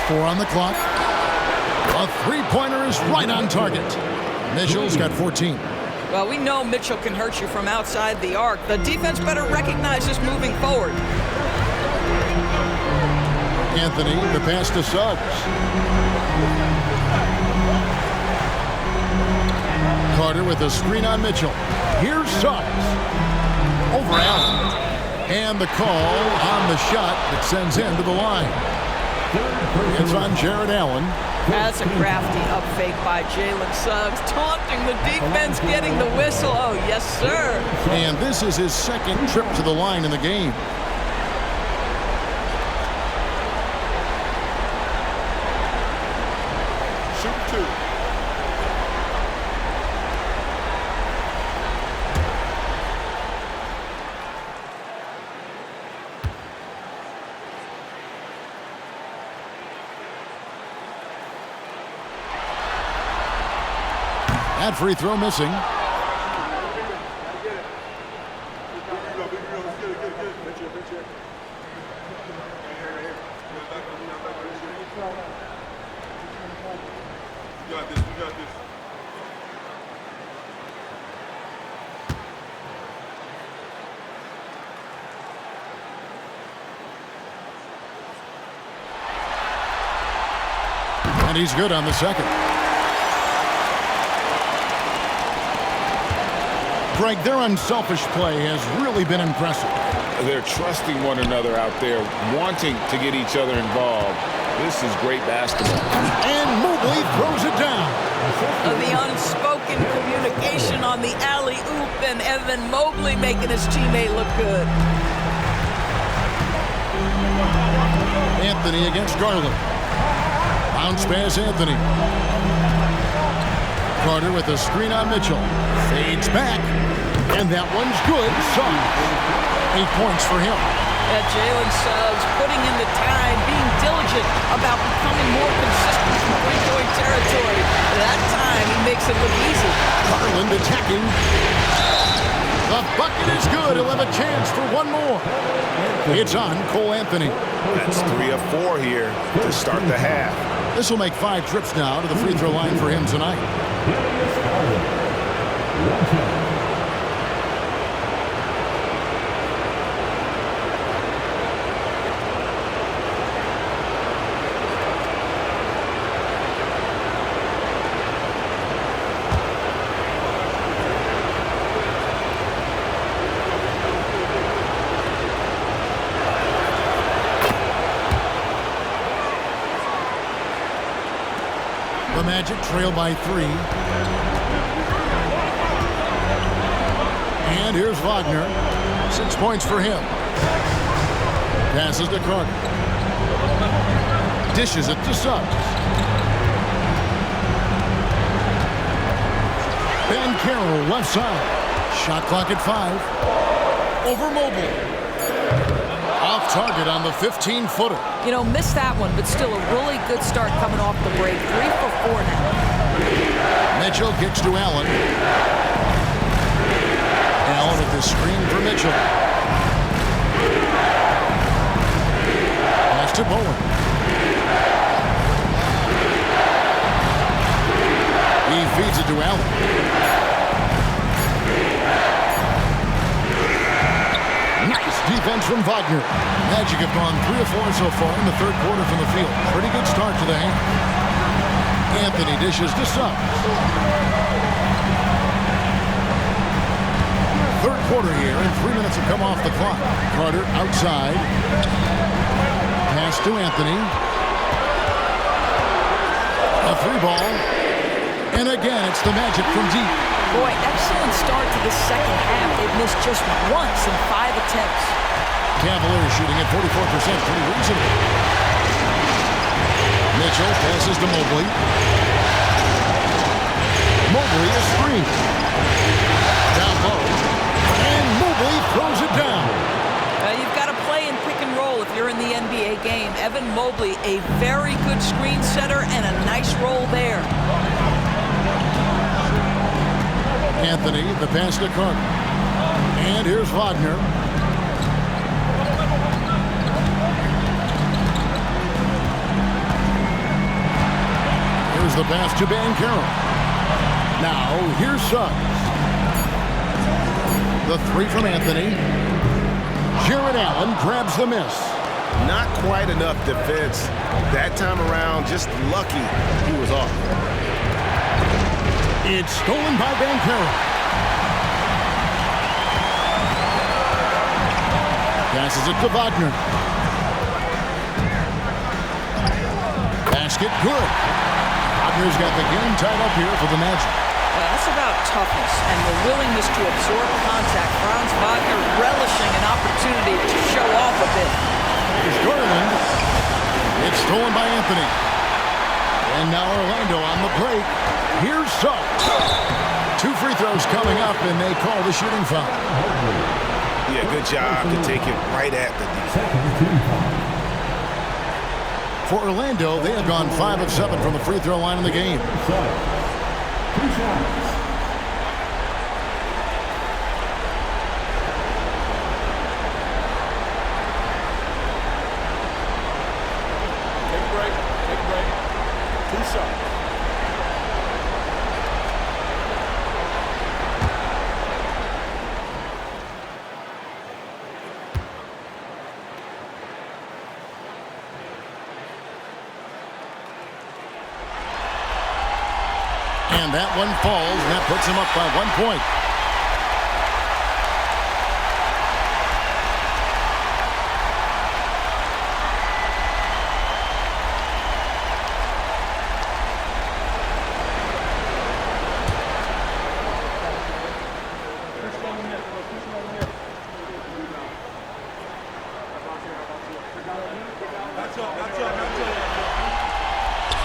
4 on the clock. A three-pointer is right on target. Mitchell's got 14. Well, we know Mitchell can hurt you from outside the arc. The defense better recognize this moving forward. Anthony, the pass to Suggs. Carter with a screen on Mitchell. Here's Suggs. Over Allen. And the call on the shot that sends him to the line. It's on Jared Allen. That's a crafty up fake by Jalen Suggs, taunting the defense, getting the whistle. Oh, yes, sir. And this is his second trip to the line in the game. Shoot 2. That free throw missing. And he's good on the second. Greg, their unselfish play has really been impressive. They're trusting one another out there, wanting to get each other involved. This is great basketball. And Mobley throws it down. The unspoken communication on the alley-oop, and Evan Mobley making his teammate look good. Anthony against Garland. Bounce pass Anthony. Carter with a screen on Mitchell. Fades back. And that one's good. Suggs. 8 points for him. Yeah, Jalen Suggs putting in the time, being diligent about becoming more consistent from three-point territory. That time, he makes it look easy. Garland attacking. The bucket is good. He'll have a chance for one more. It's on Cole Anthony. That's 3 of 4 here to start the half. This will make 5 trips now to the free throw line for him tonight. The Magic trail by 3. And here's Wagner. 6 points for him. Passes to Carter. Dishes it to Suggs. Banchero left side. Shot clock at 5. Over Mobley. Off target on the 15-footer. You know, missed that one, but still a really good start coming off the break. 3 for 4 now. Mitchell kicks to Allen. Allen at the screen for Mitchell. Pass to Bowen. He feeds it to Allen. Nice defense from Wagner. Magic have gone 3 of 4 so far in the third quarter from the field. Pretty good start to the half. Anthony dishes to Suggs. Third quarter here, and 3 minutes have come off the clock. Carter outside. Pass to Anthony. A 3-ball. And again, it's the Magic from deep. Boy, excellent start to the second half. They've missed just once in 5 attempts. Cavaliers shooting at 44%, pretty reasonable. Mitchell passes to Mobley. Mobley is free. Down low. And Mobley throws it down. You've got to play in pick and roll if you're in the NBA game. Evan Mobley Mobley, a very good screen setter and a nice roll there. Anthony, the pass to Carter. And here's Wagner. Here's the pass to Banchero. Now, here's Suggs. The three from Anthony. Jared Allen grabs the miss. Not quite enough defense that time around. Just lucky he was off. It's stolen by Banchero. Passes it to Wagner. Basket good. Wagner's got the game tied up here for the Magic. Well, that's about toughness and the willingness to absorb contact. Franz Wagner relishing an opportunity to show off a bit. Here's Garland. It's stolen by Anthony. And now Orlando on the break. Here's Suggs. 2 free throws coming up, and they call the shooting foul. Yeah, good job to take it right at the defense. For Orlando, they have gone 5 of 7 from the free throw line in the game. 2 shots. Take a break. Take a break. 2 shots. And that one falls, and that puts him up by 1 point.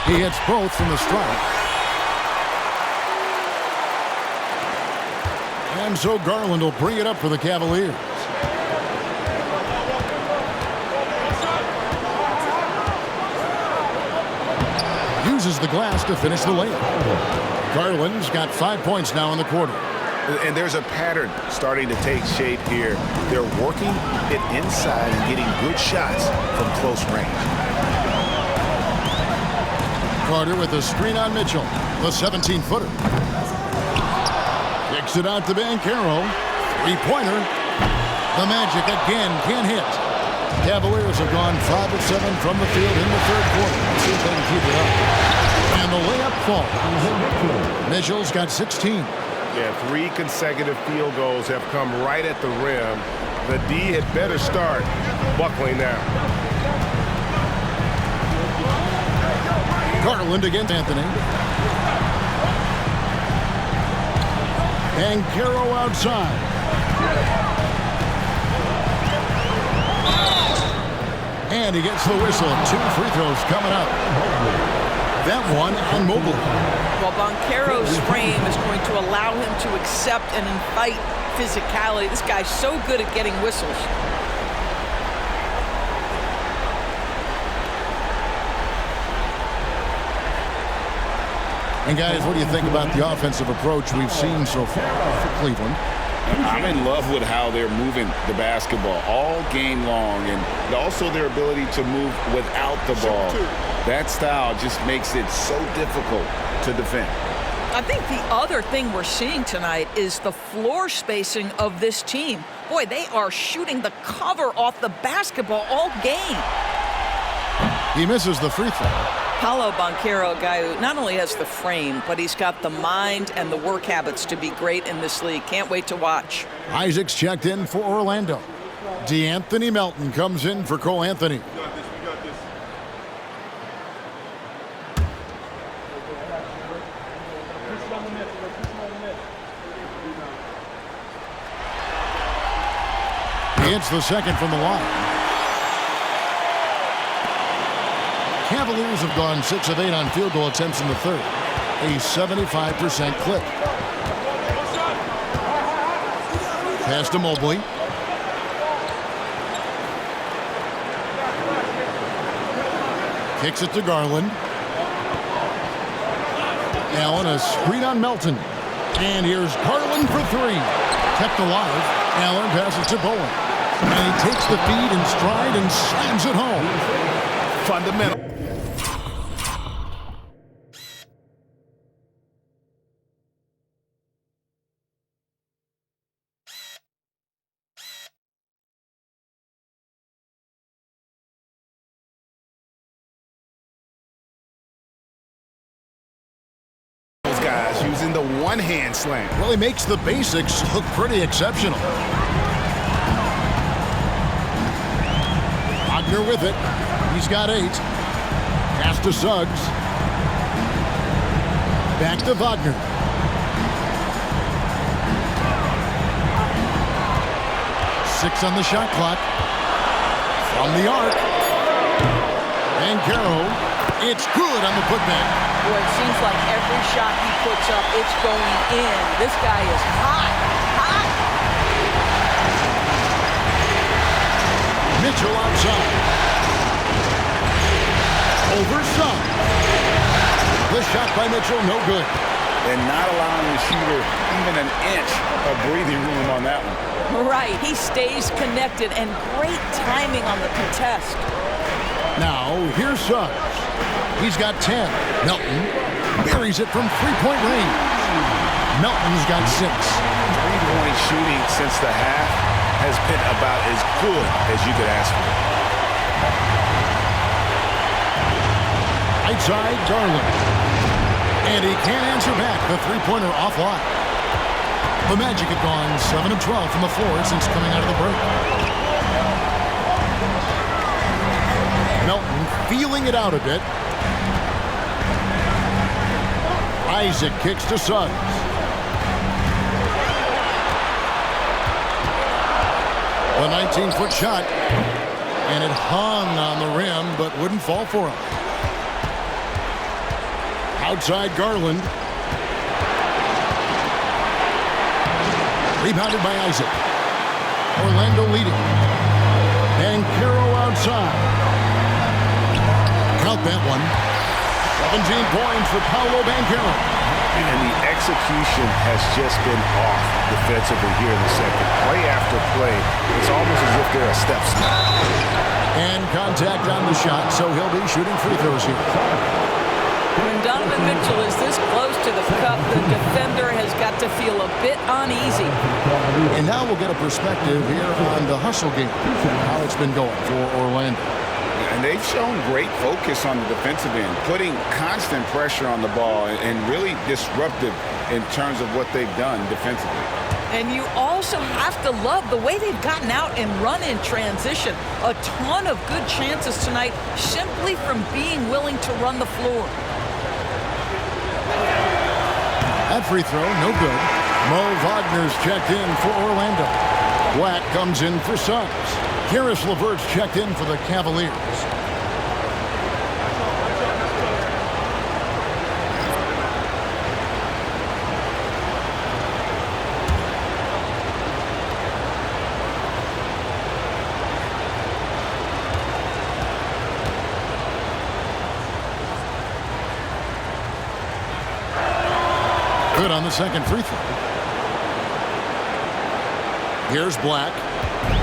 He hits both from the stripe. And so Garland will bring it up for the Cavaliers. Uses the glass to finish the layup. Garland's got 5 points now in the quarter. And there's a pattern starting to take shape here. They're working it inside and getting good shots from close range. Carter with a screen on Mitchell. The 17-footer. Kicks it out to Banchero. 3-pointer. The Magic again can't hit. Cavaliers have gone 5 of 7 from the field in the third quarter. Let's see if they can keep it up. And the layup falls. Mitchell's got 16. Yeah, 3 consecutive field goals have come right at the rim. The D had better start buckling now. Garland against Anthony. Banchero outside. And he gets the whistle. 2 free throws coming up. That one on Mobley. Well, Banchero's frame is going to allow him to accept and invite physicality. This guy's so good at getting whistles. And guys, what do you think about the offensive approach we've seen so far for Cleveland? I'm in love with how they're moving the basketball all game long, and also their ability to move without the ball. That style just makes it so difficult to defend. I think the other thing we're seeing tonight is the floor spacing of this team. Boy, they are shooting the cover off the basketball all game. He misses the free throw. Paolo Banchero, a guy who not only has the frame, but he's got the mind and the work habits to be great in this league. Can't wait to watch. Isaac's checked in for Orlando. DeAnthony Melton comes in for Cole Anthony. He hits the second from the line. Cavaliers have gone 6 of 8 on field goal attempts in the third. A 75% clip. Pass to Mobley. Kicks it to Garland. Allen, a screen on Melton. And here's Garland for three. Kept alive. Allen passes to Bowen. And he takes the feed in stride and slams it home. Fundamental. Guys using the one-hand slam. Well, he makes the basics look pretty exceptional. Wagner with it. He's got 8. Pass to Suggs. Back to Wagner. Six on the shot clock. From the arc. Banchero. It's good on the putback. Boy, it seems like every shot he puts up, it's going in. This guy is hot, hot. Mitchell outside. Over Suggs. The shot by Mitchell, no good. And not allowing the shooter even an inch of breathing room on that one. Right, he stays connected, and great timing on the contest. Now, here's Suggs. He's got 10. Melton buries it from three-point range. Melton's got 6. Three-point shooting since the half has been about as good as you could ask for. Right side, Garland. And he can't answer back. The three-pointer offline. The Magic have gone 7 of 12 from the floor since coming out of the break. Melton feeling it out a bit. Isaac kicks to Suggs. The 19-foot shot. And it hung on the rim, but wouldn't fall for him. Outside Garland. Rebounded by Isaac. Orlando leading. Banchero outside. Count that one. 17 points for Paolo Banchero. And the execution has just been off defensively here in the second. Play after play, it's almost as if they're a step back. And contact on the shot, so he'll be shooting free throws here. When Donovan Mitchell is this close to the cup, the defender has got to feel a bit uneasy. And now we'll get a perspective here on the hustle game, how it's been going for Orlando. And they've shown great focus on the defensive end, putting constant pressure on the ball and really disruptive in terms of what they've done defensively. And you also have to love the way they've gotten out and run in transition. A ton of good chances tonight simply from being willing to run the floor. That free throw, no good. Mo Wagner's checked in for Orlando. Black comes in for Suggs. Karis LeVert's checked in for the Cavaliers. Good on the second free throw. Here's Black.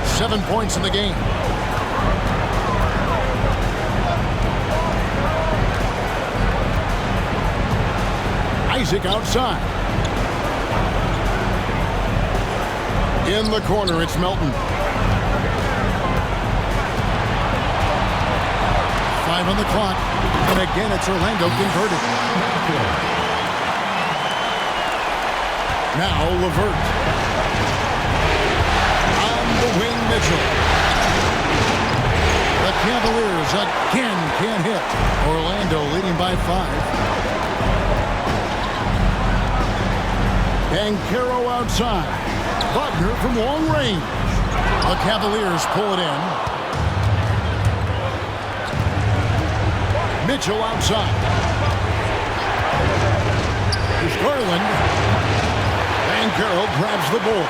7 points in the game. Isaac outside. In the corner, it's Melton. 5 on the clock. And again, it's Orlando converted. Now LeVert. Wing Mitchell. The Cavaliers again can't hit. Orlando leading by 5. Banchero outside. Wagner from long range. The Cavaliers pull it in. Mitchell outside. Here's Garland. Banchero grabs the ball.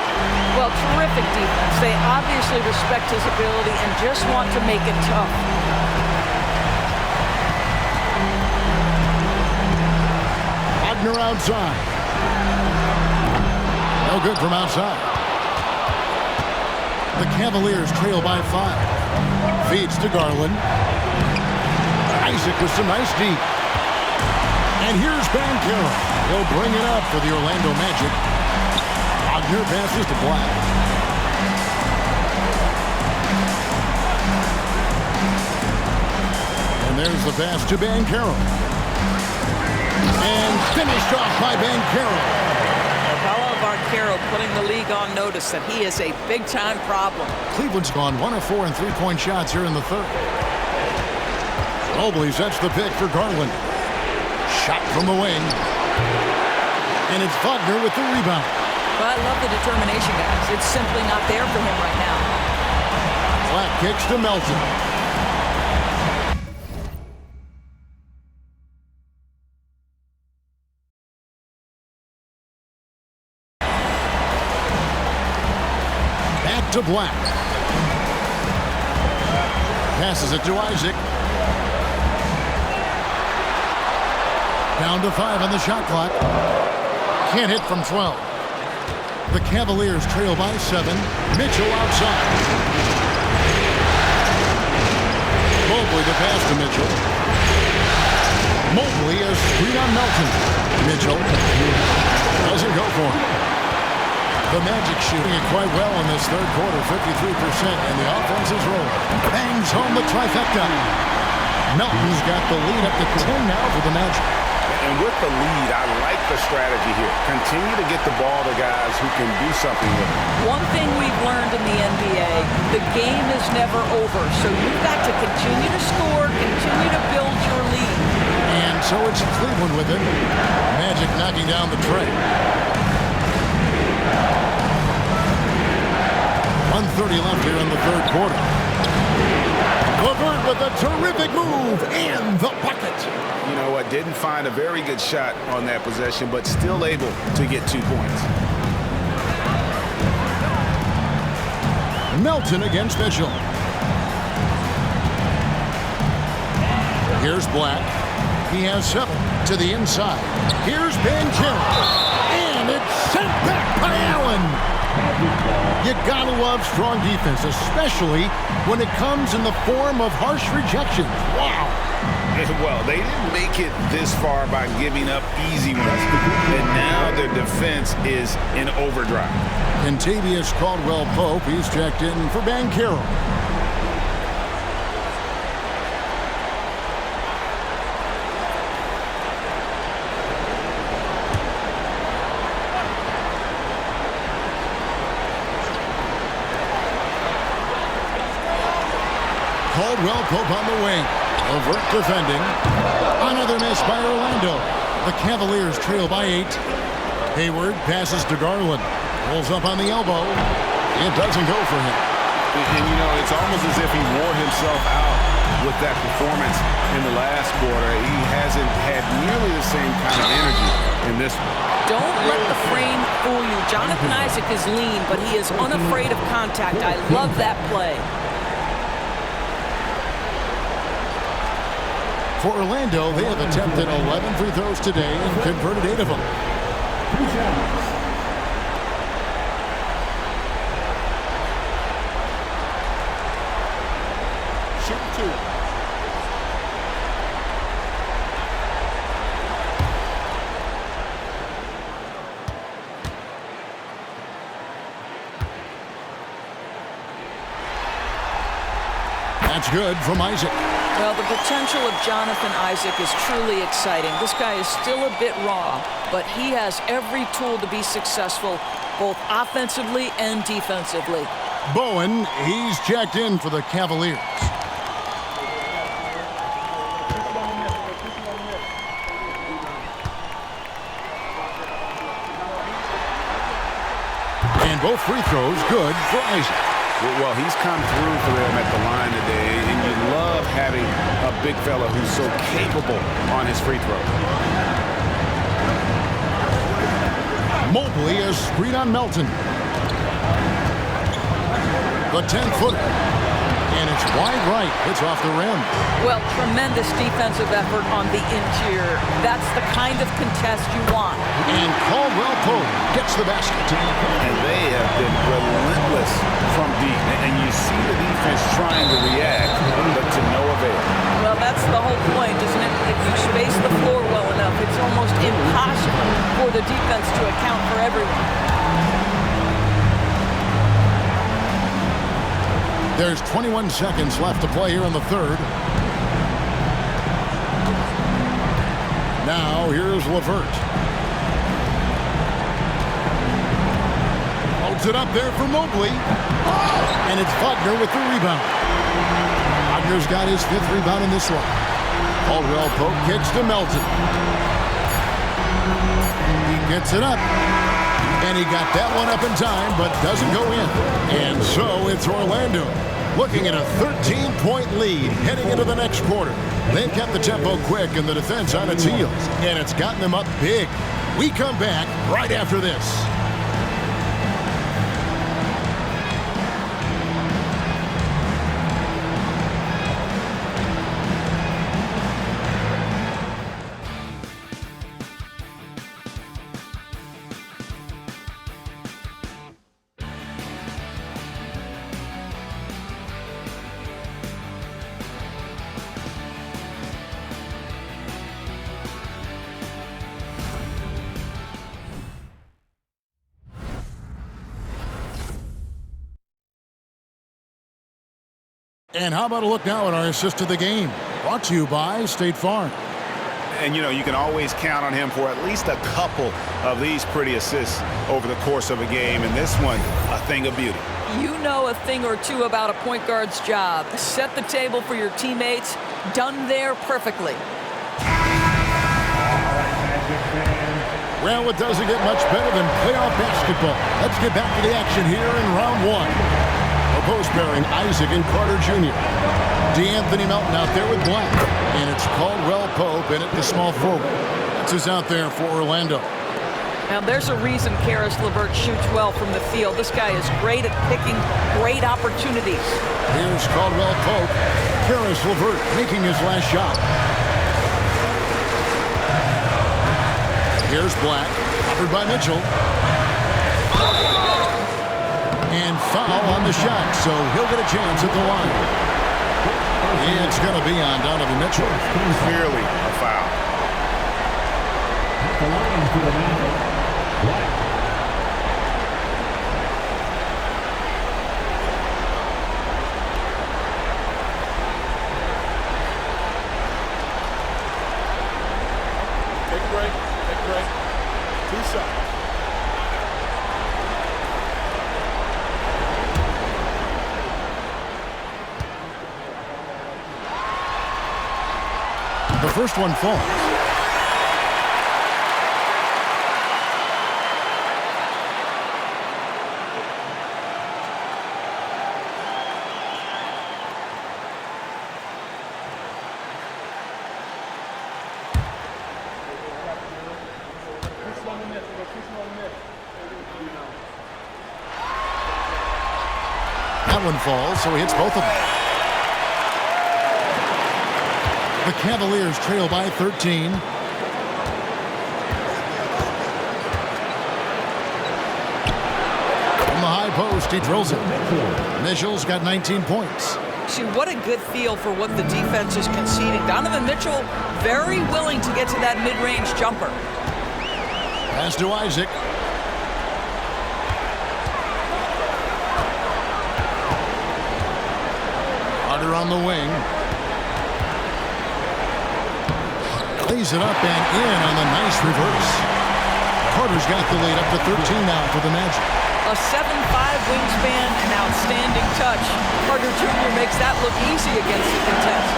Well, terrific defense. They obviously respect his ability and just want to make it tough. Wagner outside. No good from outside. The Cavaliers trail by 5. Feeds to Garland. Isaac with some nice deep. And here's Banchero. He'll bring it up for the Orlando Magic. Wagner passes to Black. And there's the pass to Banchero. And finished off by Banchero. Paolo Banchero putting the league on notice that he is a big-time problem. Cleveland's gone 1 of 4 in three-point shots here in the third. Mobley sets the pick for Garland. Shot from the wing. And it's Wagner with the rebound. Well, I love the determination, guys. It's simply not there for him right now. Black kicks to Melton. Back to Black. Passes it to Isaac. Down to 5 on the shot clock. Can't hit from 12. The Cavaliers trail by 7. Mitchell outside. Mobley the pass to Mitchell. Mobley is screen on Melton. Mitchell doesn't go for him. The Magic shooting it quite well in this third quarter, 53%, and the offense is rolling. Bangs home the trifecta. Melton's got the lead up to 10 now for the Magic. And with the lead, I like the strategy here. Continue to get the ball to guys who can do something with it. One thing we've learned in the NBA, the game is never over. So you've got to continue to score, continue to build your lead. And so it's Cleveland with it. Magic knocking down the tray. 1:30 left here in the third quarter. LeVert with a terrific move and the bucket. You know what? Didn't find a very good shot on that possession, but still able to get 2 points. Melton against Mitchell. Here's Black. He has 7 to the inside. Here's Banchero. And it's sent back by Allen. You gotta love strong defense, especially when it comes in the form of harsh rejections. Wow. Well, they didn't make it this far by giving up easy ones. And now their defense is in overdrive. Kentavious Caldwell-Pope, he's checked in for Banchero. Caldwell-Pope on the wing. LeVert defending. Another miss by Orlando. The Cavaliers trail by 8. Hayward passes to Garland. Pulls up on the elbow. It doesn't go for him. And you know, it's almost as if he wore himself out with that performance in the last quarter. He hasn't had nearly the same kind of energy in this one. Don't let the frame fool you. Jonathan Isaac is lean, but he is unafraid of contact. I love that play. For Orlando, they have attempted 11 free throws today and converted 8 of them. Shoot 2. That's good from Isaac. Well, the potential of Jonathan Isaac is truly exciting. This guy is still a bit raw, but he has every tool to be successful, both offensively and defensively. Bowen, he's checked in for the Cavaliers. And both free throws good for Isaac. Well, he's come through for them at the line today, and you love having a big fella who's so capable on his free throw. Mobley is screen on Melton. The 10-footer. And it's wide right. It's off the rim. Well, tremendous defensive effort on the interior. That's the kind of contest you want. And Caldwell Pope gets the basket. And they have been relentless from deep. And you see the defense trying to react, but to no avail. Well, that's the whole point, isn't it? If you space the floor well enough, it's almost impossible for the defense to account for everyone. There's 21 seconds left to play here in the third. Now, here's LeVert. Holds it up there for Mobley. And it's Wagner with the rebound. Wagner's got his 5th rebound in this one. Caldwell Pope kicks to Melton. He gets it up. And he got that one up in time, but doesn't go in. And so it's Orlando looking at a 13-point lead heading into the next quarter. They've kept the tempo quick and the defense on its heels, and it's gotten them up big. We come back right after this. And how about a look now at our assist of the game? Brought to you by State Farm. And, you can always count on him for at least a couple of these pretty assists over the course of a game. And this one, a thing of beauty. You know a thing or two about a point guard's job. Set the table for your teammates. Done there perfectly. Well, it doesn't get much better than playoff basketball. Let's get back to the action here in round one. Post pairing Isaac and Carter Jr. DeAnthony Melton out there with Black. And it's Caldwell Pope in at the small forward. That's who's out there for Orlando. Now there's a reason Karis LeVert shoots well from the field. This guy is great at picking great opportunities. Here's Caldwell Pope. Karis LeVert making his last shot. Here's Black. Covered by Mitchell. And foul on the shot, so he'll get a chance at the line. It's going to be on Donovan Mitchell. Clearly a foul. At the line for the Magic, Black. Take a break. Take a break. 2 shots. The first one falls. That one falls, so he hits both of them. The Cavaliers trail by 13. From the high post, he drills it. Mitchell's got 19 points. See, what a good feel for what the defense is conceding. Donovan Mitchell very willing to get to that mid-range jumper. Pass to Isaac. Carter on the wing. Lays it up and in on the nice reverse. Carter's got the lead up to 13 now for the Magic. A 7'5" wingspan, an outstanding touch. Carter Jr. makes that look easy against the contest.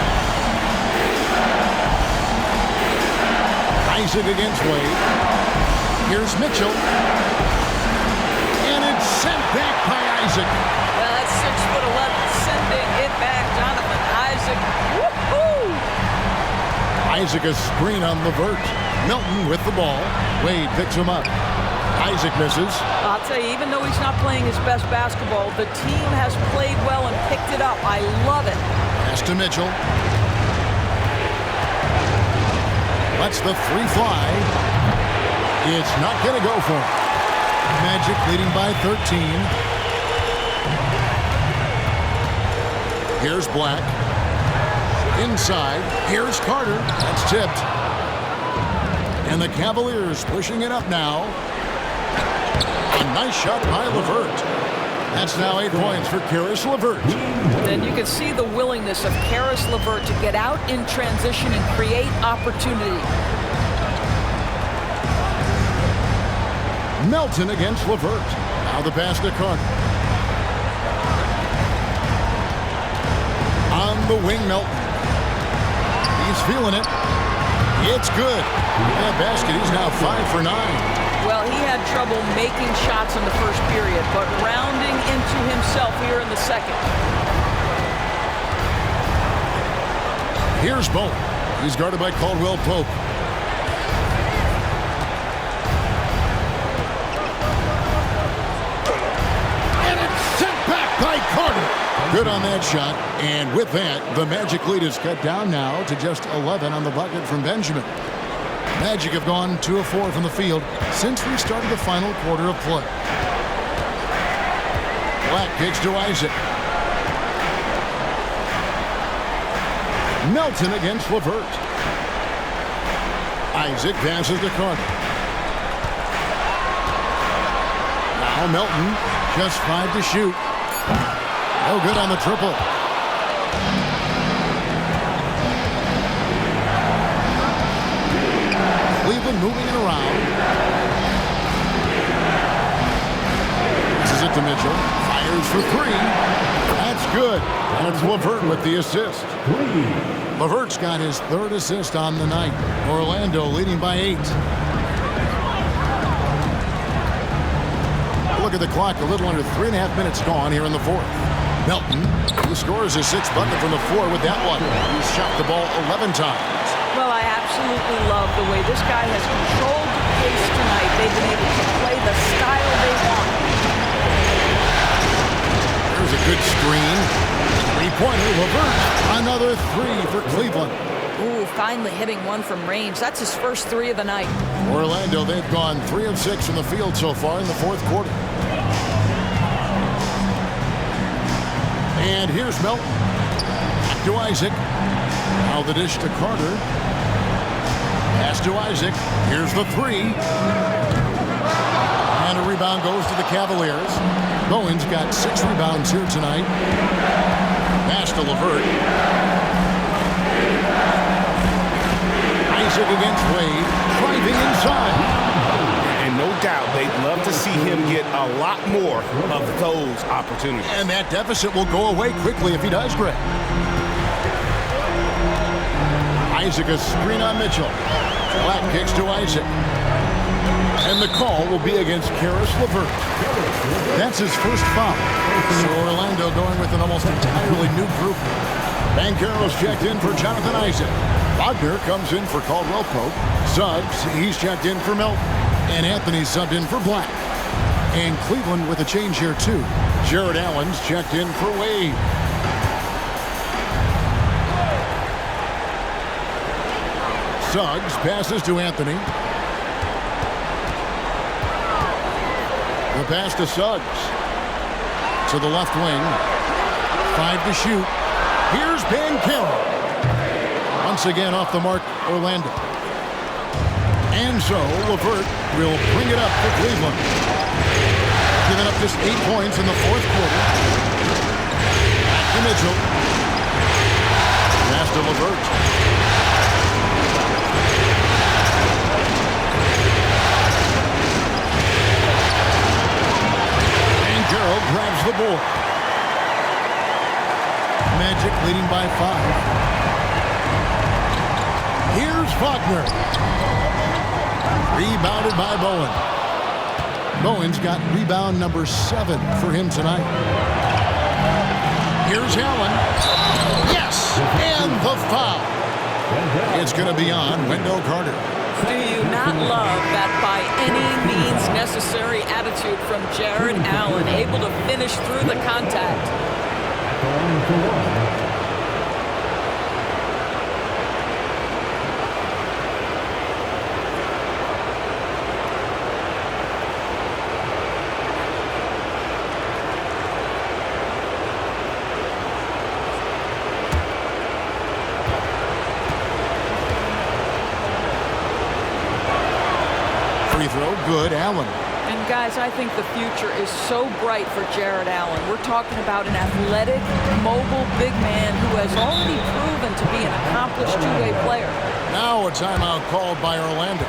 Isaac against Wade. Here's Mitchell. And it's sent back by Isaac. Well, that's 6'11", sending it back. Donovan Isaac. Woo-hoo! Isaac a screen on LeVert. Melton with the ball. Wade picks him up. Isaac misses. I'll tell you, even though he's not playing his best basketball, the team has played well and picked it up. I love it. Pass to Mitchell. Lets the three fly. It's not going to go for him. Magic leading by 13. Here's Black. Inside. Here's Carter. That's tipped. And the Cavaliers pushing it up now. A nice shot by LeVert. That's now 8 points for Caris LeVert. And you can see the willingness of Caris LeVert to get out in transition and create opportunity. Melton against LeVert. Now the pass to Carter. On the wing, Melton. He's feeling it. It's good. That basket, he's now 5 for 9. Well, he had trouble making shots in the first period, but rounding into himself here in the second. Here's Bowen. He's guarded by Caldwell Pope. And it's sent back by Carter. Good on that shot. And with that, the Magic lead is cut down now to just 11 on the bucket from Benjamin. Magic have gone 2 of 4 from the field since we started the final quarter of play. Black kicks to Isaac. Melton against LeVert. Isaac passes to Carter. Now Melton, just 5 to shoot. No good on the triple. Cleveland moving it around. This is it to Mitchell. Fires for 3. That's good. And it's LeVert with the assist. LeVert's got his 3rd assist on the night. Orlando leading by 8. Look at the clock. A little under 3.5 minutes gone here in the 4th. Melton, who scores his 6th bucket from the floor with that one. He's shot the ball 11 times. Well, I absolutely love the way this guy has controlled the pace tonight. They've been able to play the style they want. There's a good screen. 3-pointer, LeVert. Another 3 for Cleveland. Ooh, finally hitting one from range. That's his first 3 of the night. Orlando, they've gone 3 of 6 from the field so far in the 4th quarter. And here's Melton. Back to Isaac. Now the dish to Carter. Pass to Isaac. Here's the 3. And a rebound goes to the Cavaliers. Bowen's got 6 rebounds here tonight. Pass to LeVert. Isaac against Wade. Driving inside. And no doubt they'd love to see him get a lot more of those opportunities. And that deficit will go away quickly if he does, Greg. Isaac a screen on Mitchell. Black kicks to Isaac. And the call will be against Caris LeVert. That's his first foul. So Orlando going with an almost entirely new group. Banchero's checked in for Jonathan Isaac. Wagner comes in for Caldwell Pope. Suggs, he's checked in for Melton. And Anthony subbed in for Black. And Cleveland with a change here too. Jared Allen's checked in for Wade. Suggs passes to Anthony. The pass to Suggs. To the left wing. 5 to shoot. Here's Banchero. Once again off the mark, Orlando. And so LeVert will bring it up for Cleveland. Giving up just 8 points in the 4th quarter. Back to Mitchell. Pass to LeVert. Banchero grabs the board. Magic leading by 5. Here's Wagner. Rebounded by Bowen. Bowen's got rebound number 7 for him tonight. Here's Allen. Yes! And the foul. It's going to be on Wendell Carter. Do you not love that by any means necessary attitude from Jared Allen, able to finish through the contact? free throw. Good. Allen. And guys, I think the future is so bright for Jared Allen. We're talking about an athletic, mobile big man who has already proven to be an accomplished two-way player. Now a timeout called by Orlando.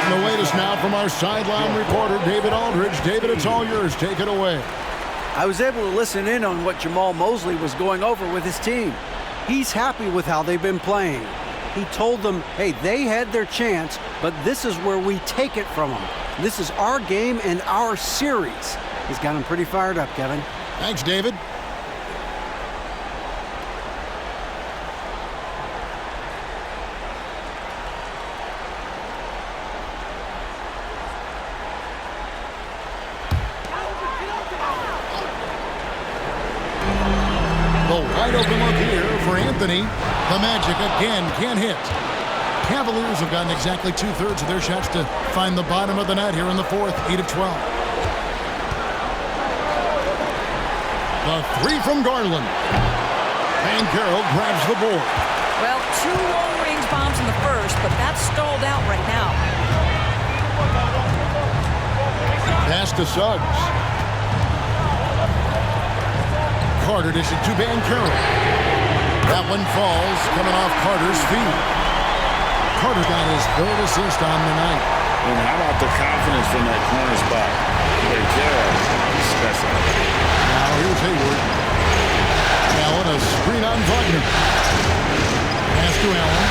The latest now from our sideline reporter, David Aldridge. David, it's all yours. Take it away. I was able to listen in on what Jamal Mosley was going over with his team. He's happy with how they've been playing. He told them, hey, they had their chance, but this is where we take it from them. This is our game and our series. He's got them pretty fired up, Kevin. Thanks, David. Wide open look here for Anthony. The Magic again can't hit. Cavaliers have gotten exactly 2/3 of their shots to find the bottom of the net here in the fourth, 8 of 12. The three from Garland. And Carroll grabs the board. Well, 2 long-range bombs in the first, but that's stalled out right now. Pass to Suggs. Carter dishes to Van Carroll. That one falls, coming off Carter's feet. Carter got his 3rd assist on the night. And how about the confidence from that corner spot? Right there, special. Now here's Hayward. Allen, a screen on Wagner. Pass to Allen.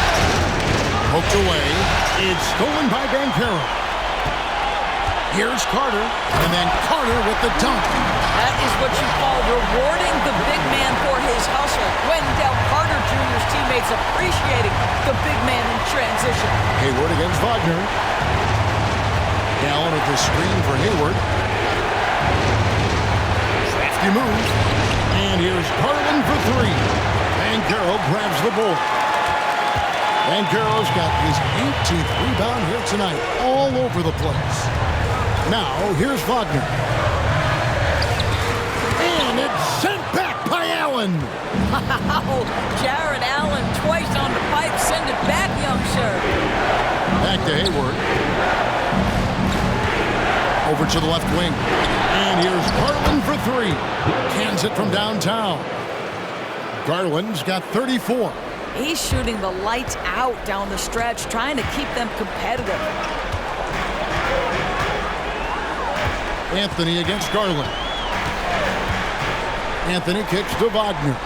Poked away. It's stolen by Van Carroll. Here's Carter, and then Carter with the dunk. That is what you call rewarding the big man for his hustle. Wendell Carter Jr.'s teammates appreciating the big man in transition. Hayward against Wagner. Allen with the screen for Hayward. Crafty move. And here's Garland for 3. Van Carroll grabs the ball. Van Carroll's got his 18th rebound here tonight, all over the place. Now, here's Wagner. And it's sent back by Allen. Wow, Jared Allen twice on the pipe. Send it back, young sir. Back to Hayward. Over to the left wing. And here's Garland for 3. Cans it from downtown. Garland's got 34. He's shooting the lights out down the stretch, trying to keep them competitive. Anthony against Garland. Anthony kicks to Wagner.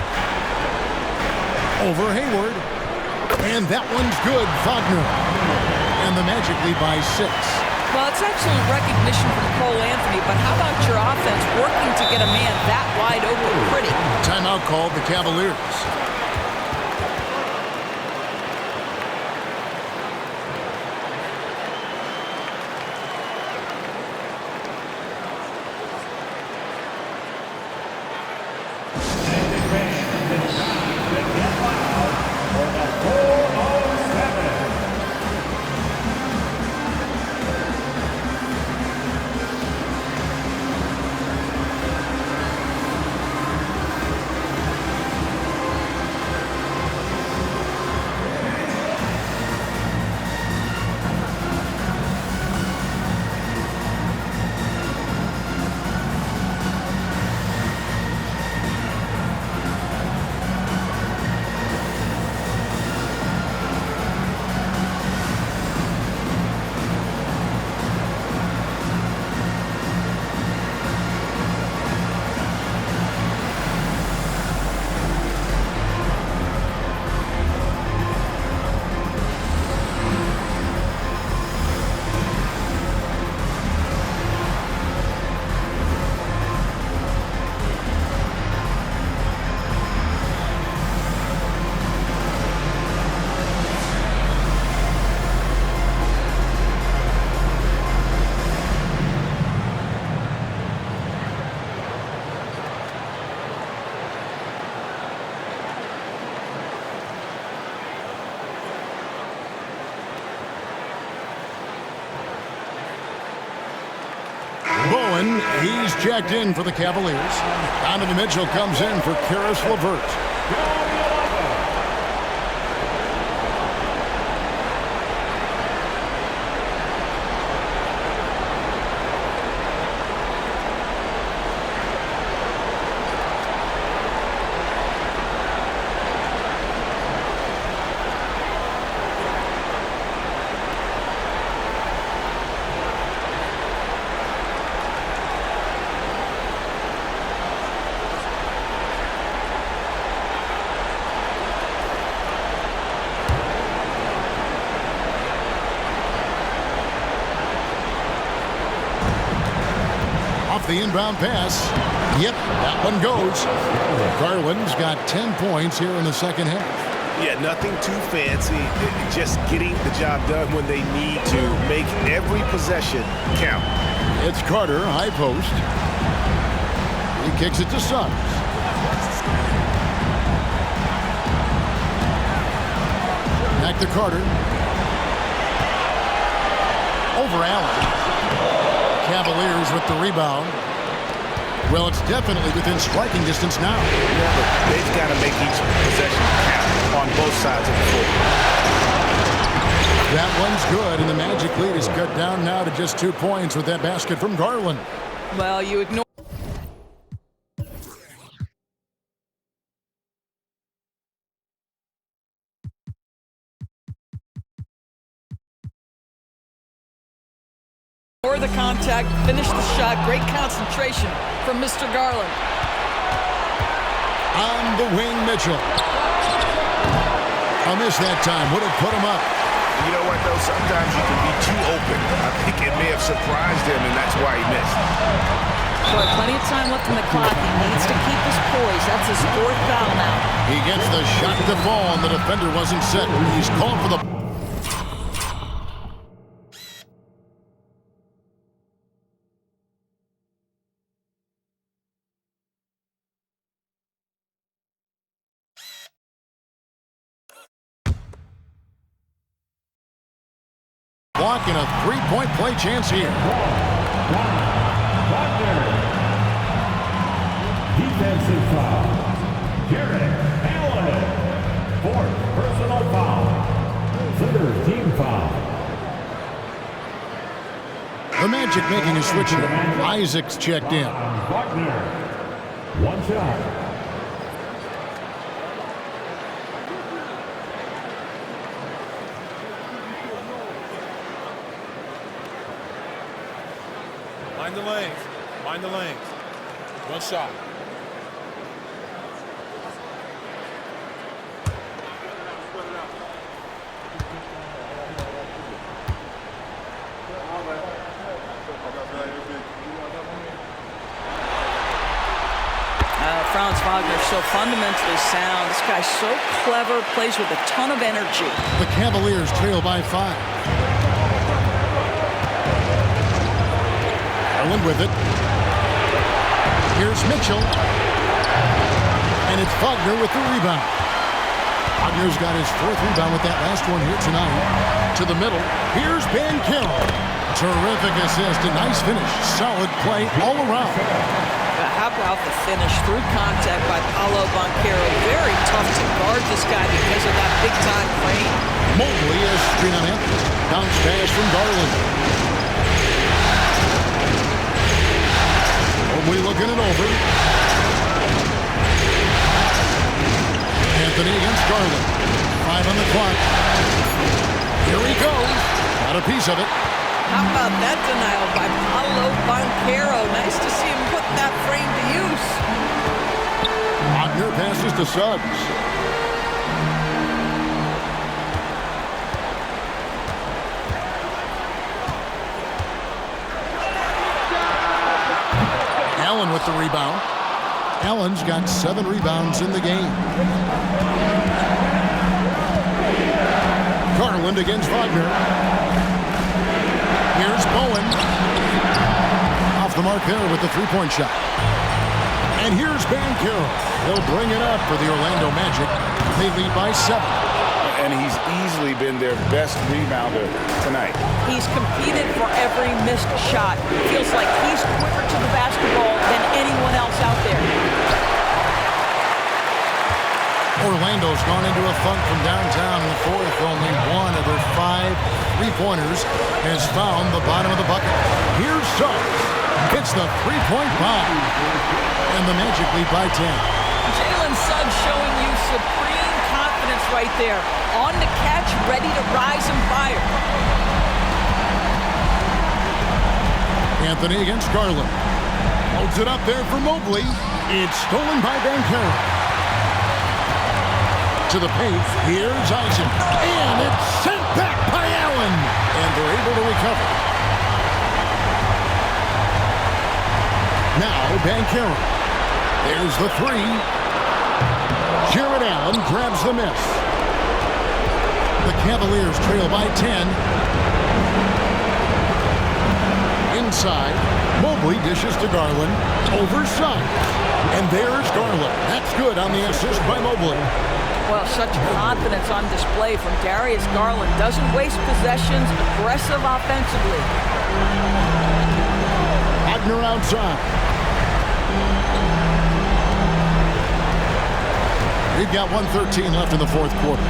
Over Hayward. And that one's good, Wagner. And the Magic lead by 6. Well, it's excellent recognition from Cole Anthony, but how about your offense working to get a man that wide open pretty? Timeout called the Cavaliers. Garland, he's checked in for the Cavaliers. Donovan Mitchell comes in for Karis LeVert. The inbound pass. Yep, that one goes. Garland's got 10 points here in the second half. Yeah, nothing too fancy. Just getting the job done when they need to. Make every possession count. It's Carter, high post. He kicks it to Suggs. Back to Carter. Over Allen. Cavaliers with the rebound. Well, it's definitely within striking distance now. Yeah, but they've got to make each possession count on both sides of the floor. That one's good, and the Magic lead is cut down now to just 2 points with that basket from Garland. Well, you ignore. The contact, finish the shot. Great concentration from Mr. Garland. On the wing, Mitchell. A miss that time. Would have put him up. You know what, though? Sometimes you can be too open. I think it may have surprised him, and that's why he missed. Boy, plenty of time left on the clock. He needs to keep his poise. That's his 4th foul now. He gets the shot to fall, and the defender wasn't set. He's called for the... Blocking a 3-point play chance here. Defensive foul. Jarrett Allen. 4th personal foul. 3rd team foul. The Magic making a switch here. Isaac's checked in. Wagner. 1 shot. Mind the lanes. Mind the lanes. 1 shot. Franz Wagner so fundamentally sound. This guy's so clever, plays with a ton of energy. The Cavaliers trail by 5. Garland with it. Here's Mitchell. And it's Wagner with the rebound. Wagner's got his 4th rebound with that last one here tonight. To the middle. Here's Banchero. Terrific assist. A nice finish. Solid play all around. How about the finish through contact by Paolo Banchero? Very tough to guard this guy because of that big-time frame. Mobley is screen on him. Bounce pass from Garland. Mobley looking it over. Anthony against Garland. 5 on the clock. Here he goes. Got a piece of it. How about that denial by Paolo Banchero? Nice to see him put that frame to use. Wagner passes to Suggs. Allen with the rebound. Allen's got 7 rebounds in the game. Garland against Wagner. Here's Bowen. Off the mark there with the 3-point shot. And here's Banchero. He'll bring it up for the Orlando Magic. They lead by 7. and he's easily been their best rebounder tonight. He's competed for every missed shot. Feels like he's quicker to the basketball than anyone else out there. Orlando's gone into a funk from downtown in the fourth. Only one of their 5 3-pointers has found the bottom of the bucket. Here's Suggs. Hits the three-point bomb. And the Magic lead by 10. Jalen Suggs showing you supreme confidence right there. On the catch, ready to rise and fire. Anthony against Garland. Holds it up there for Mobley. It's stolen by Banchero. To the paint, here's Isaac. And it's sent back by Allen. And they're able to recover. Now Banchero. There's the 3. Jared Allen grabs the miss. The Cavaliers trail by 10. Inside, Mobley dishes to Garland. Over Suggs. And there's Garland. That's good on the assist by Mobley. Well, such confidence on display from Darius Garland. Doesn't waste possessions, aggressive offensively. Wagner outside. We've got 1:13 left in the fourth quarter.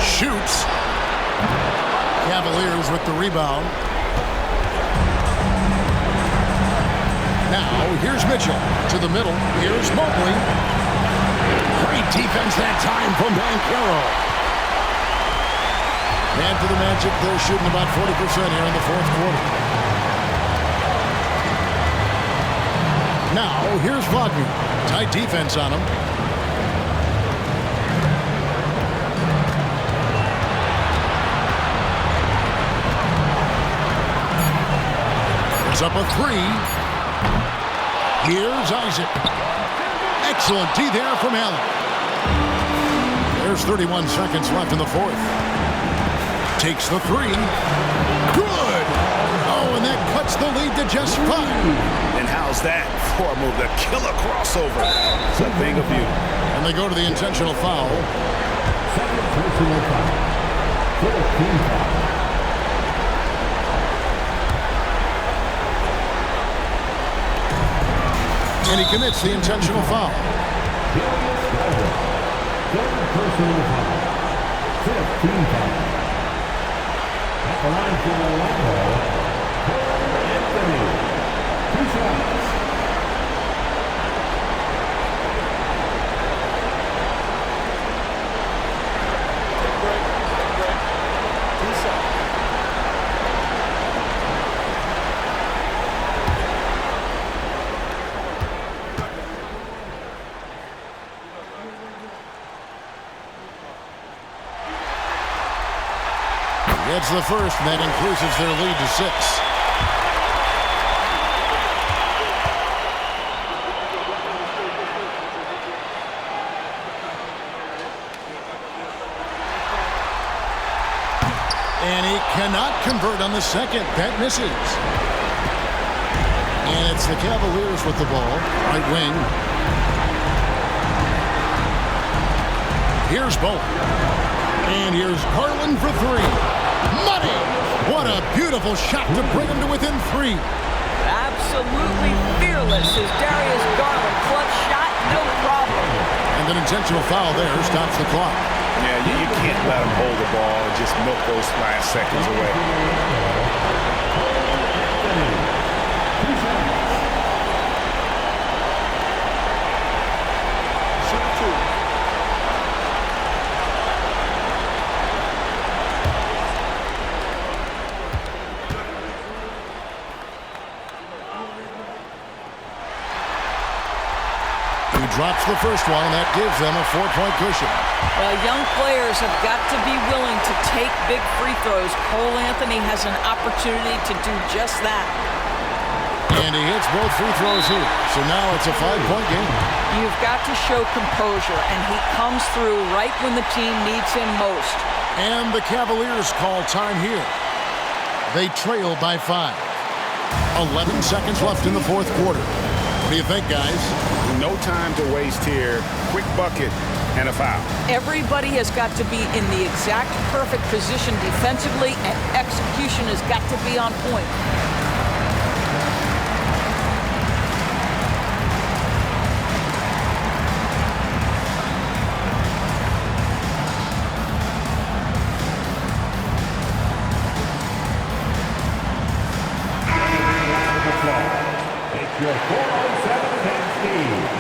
Shoots. Cavaliers with the rebound. Now, here's Mitchell. To the middle. Here's Mobley. Great defense that time from Banchero. And for the Magic, they're shooting about 40% here in the fourth quarter. Now, here's Wagner. Tight defense on him. It's up a 3. Here's Isaac. Excellent D there from Allen. There's 31 seconds left in the fourth. Takes the 3. Good! Oh, and that cuts the lead to just 5. And how's that for a move? The killer crossover. It's a thing of beauty. And they go to the intentional foul. Second personal foul. 14 foul. And he commits the intentional foul. Third personal foul. 15 foul. At the line for Orlando, Anthony. 2 shots. Take a break. Take a break. 2 shots. It's the first, and that increases their lead to 6. And he cannot convert on the second. That misses. And it's the Cavaliers with the ball. Right wing. Here's Bowen. And here's Garland for 3. Money! What a beautiful shot to bring him to within 3. Absolutely fearless is Darius Garland. Clutch shot, no problem. And an intentional foul there stops the clock. Yeah, you can't let him hold the ball and just milk those last seconds away. Drops the first one, and that gives them a 4-point cushion. Well, young players have got to be willing to take big free throws. Cole Anthony has an opportunity to do just that. And he hits both free throws here. So now it's a 5-point game. You've got to show composure, and he comes through right when the team needs him most. And the Cavaliers call time here. They trail by 5. 11 seconds left in the fourth quarter. What do you think, guys? No time to waste here. Quick bucket. and a foul. Everybody has got to be in the exact perfect position defensively, and execution has got to be on point. It's your 4-on-7 team.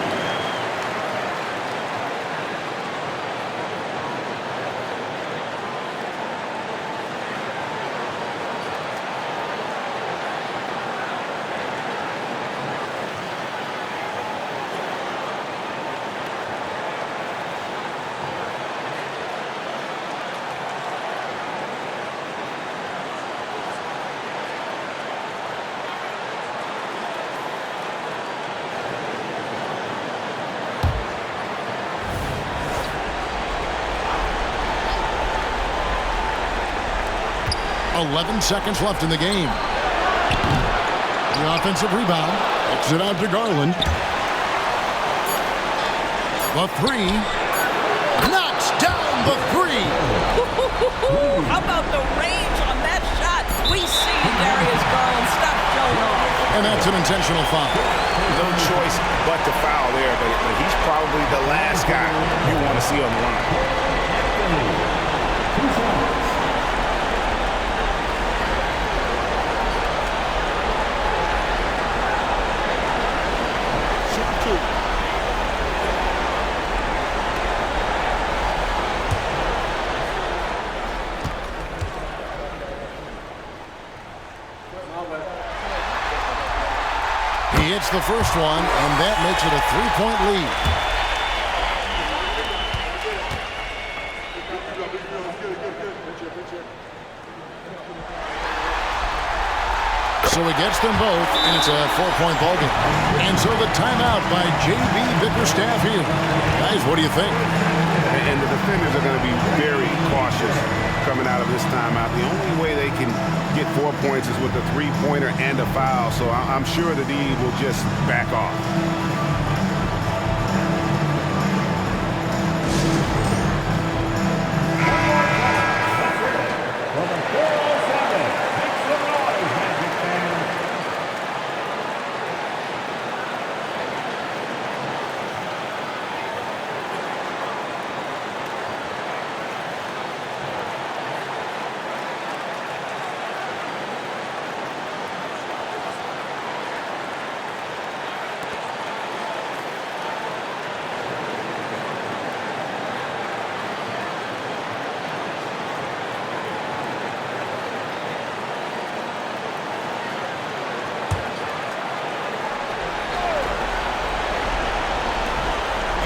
.11 seconds left in the game. The offensive rebound. Kicks it out to Garland. The three. Knocks down the three. How about the range on that shot? We see you, Darius Garland. Stop showing off. And that's an intentional foul. No choice but to foul there, but he's probably the last guy you want to see on the line. He hits the first one, and that makes it a 3-point lead. So he gets them both, and it's a 4-point ball game. And so the timeout by J.B. Bickerstaff here. Guys, what do you think? And the defenders are going to be very cautious coming out of this timeout. The only way they can get 4 points is with a three-pointer and a foul, so I'm sure the D will just back off.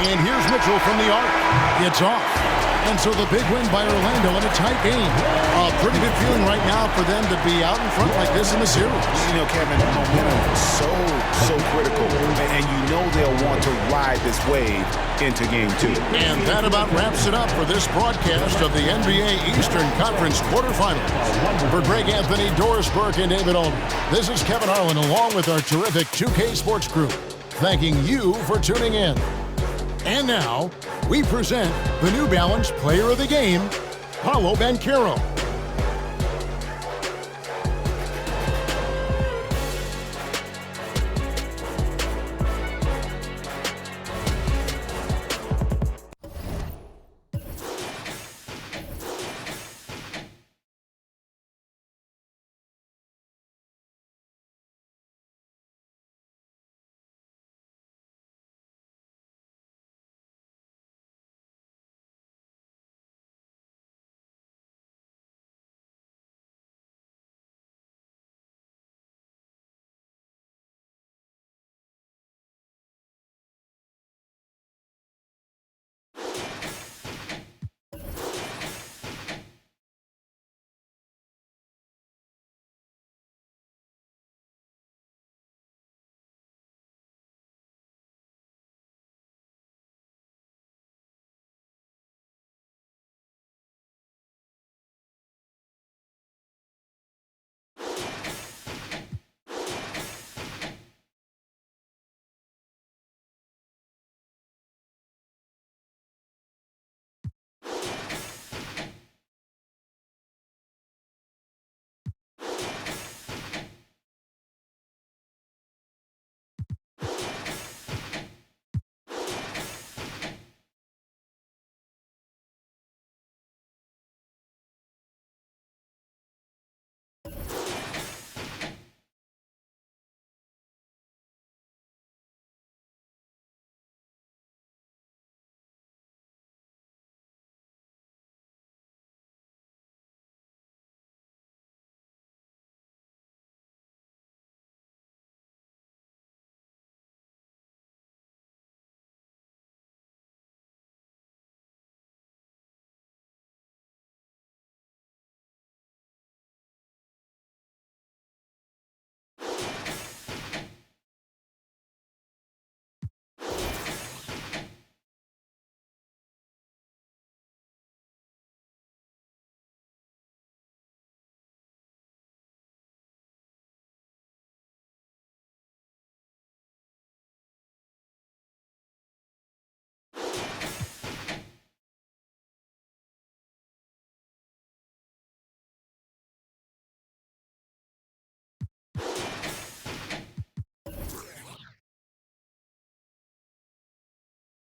And here's Mitchell from the arc. It's off. And so the big win by Orlando in a tight game. A pretty good feeling right now for them to be out in front like this in the series. You know, Kevin, momentum is so critical. And you know they'll want to ride this wave into Game 2. And that about wraps it up for this broadcast of the NBA Eastern Conference quarterfinals. For Greg Anthony, Doris Burke, and David Olney, this is Kevin Harlan along with our terrific 2K Sports crew, thanking you for tuning in. And now, we present the New Balance Player of the Game, Paolo Banchero.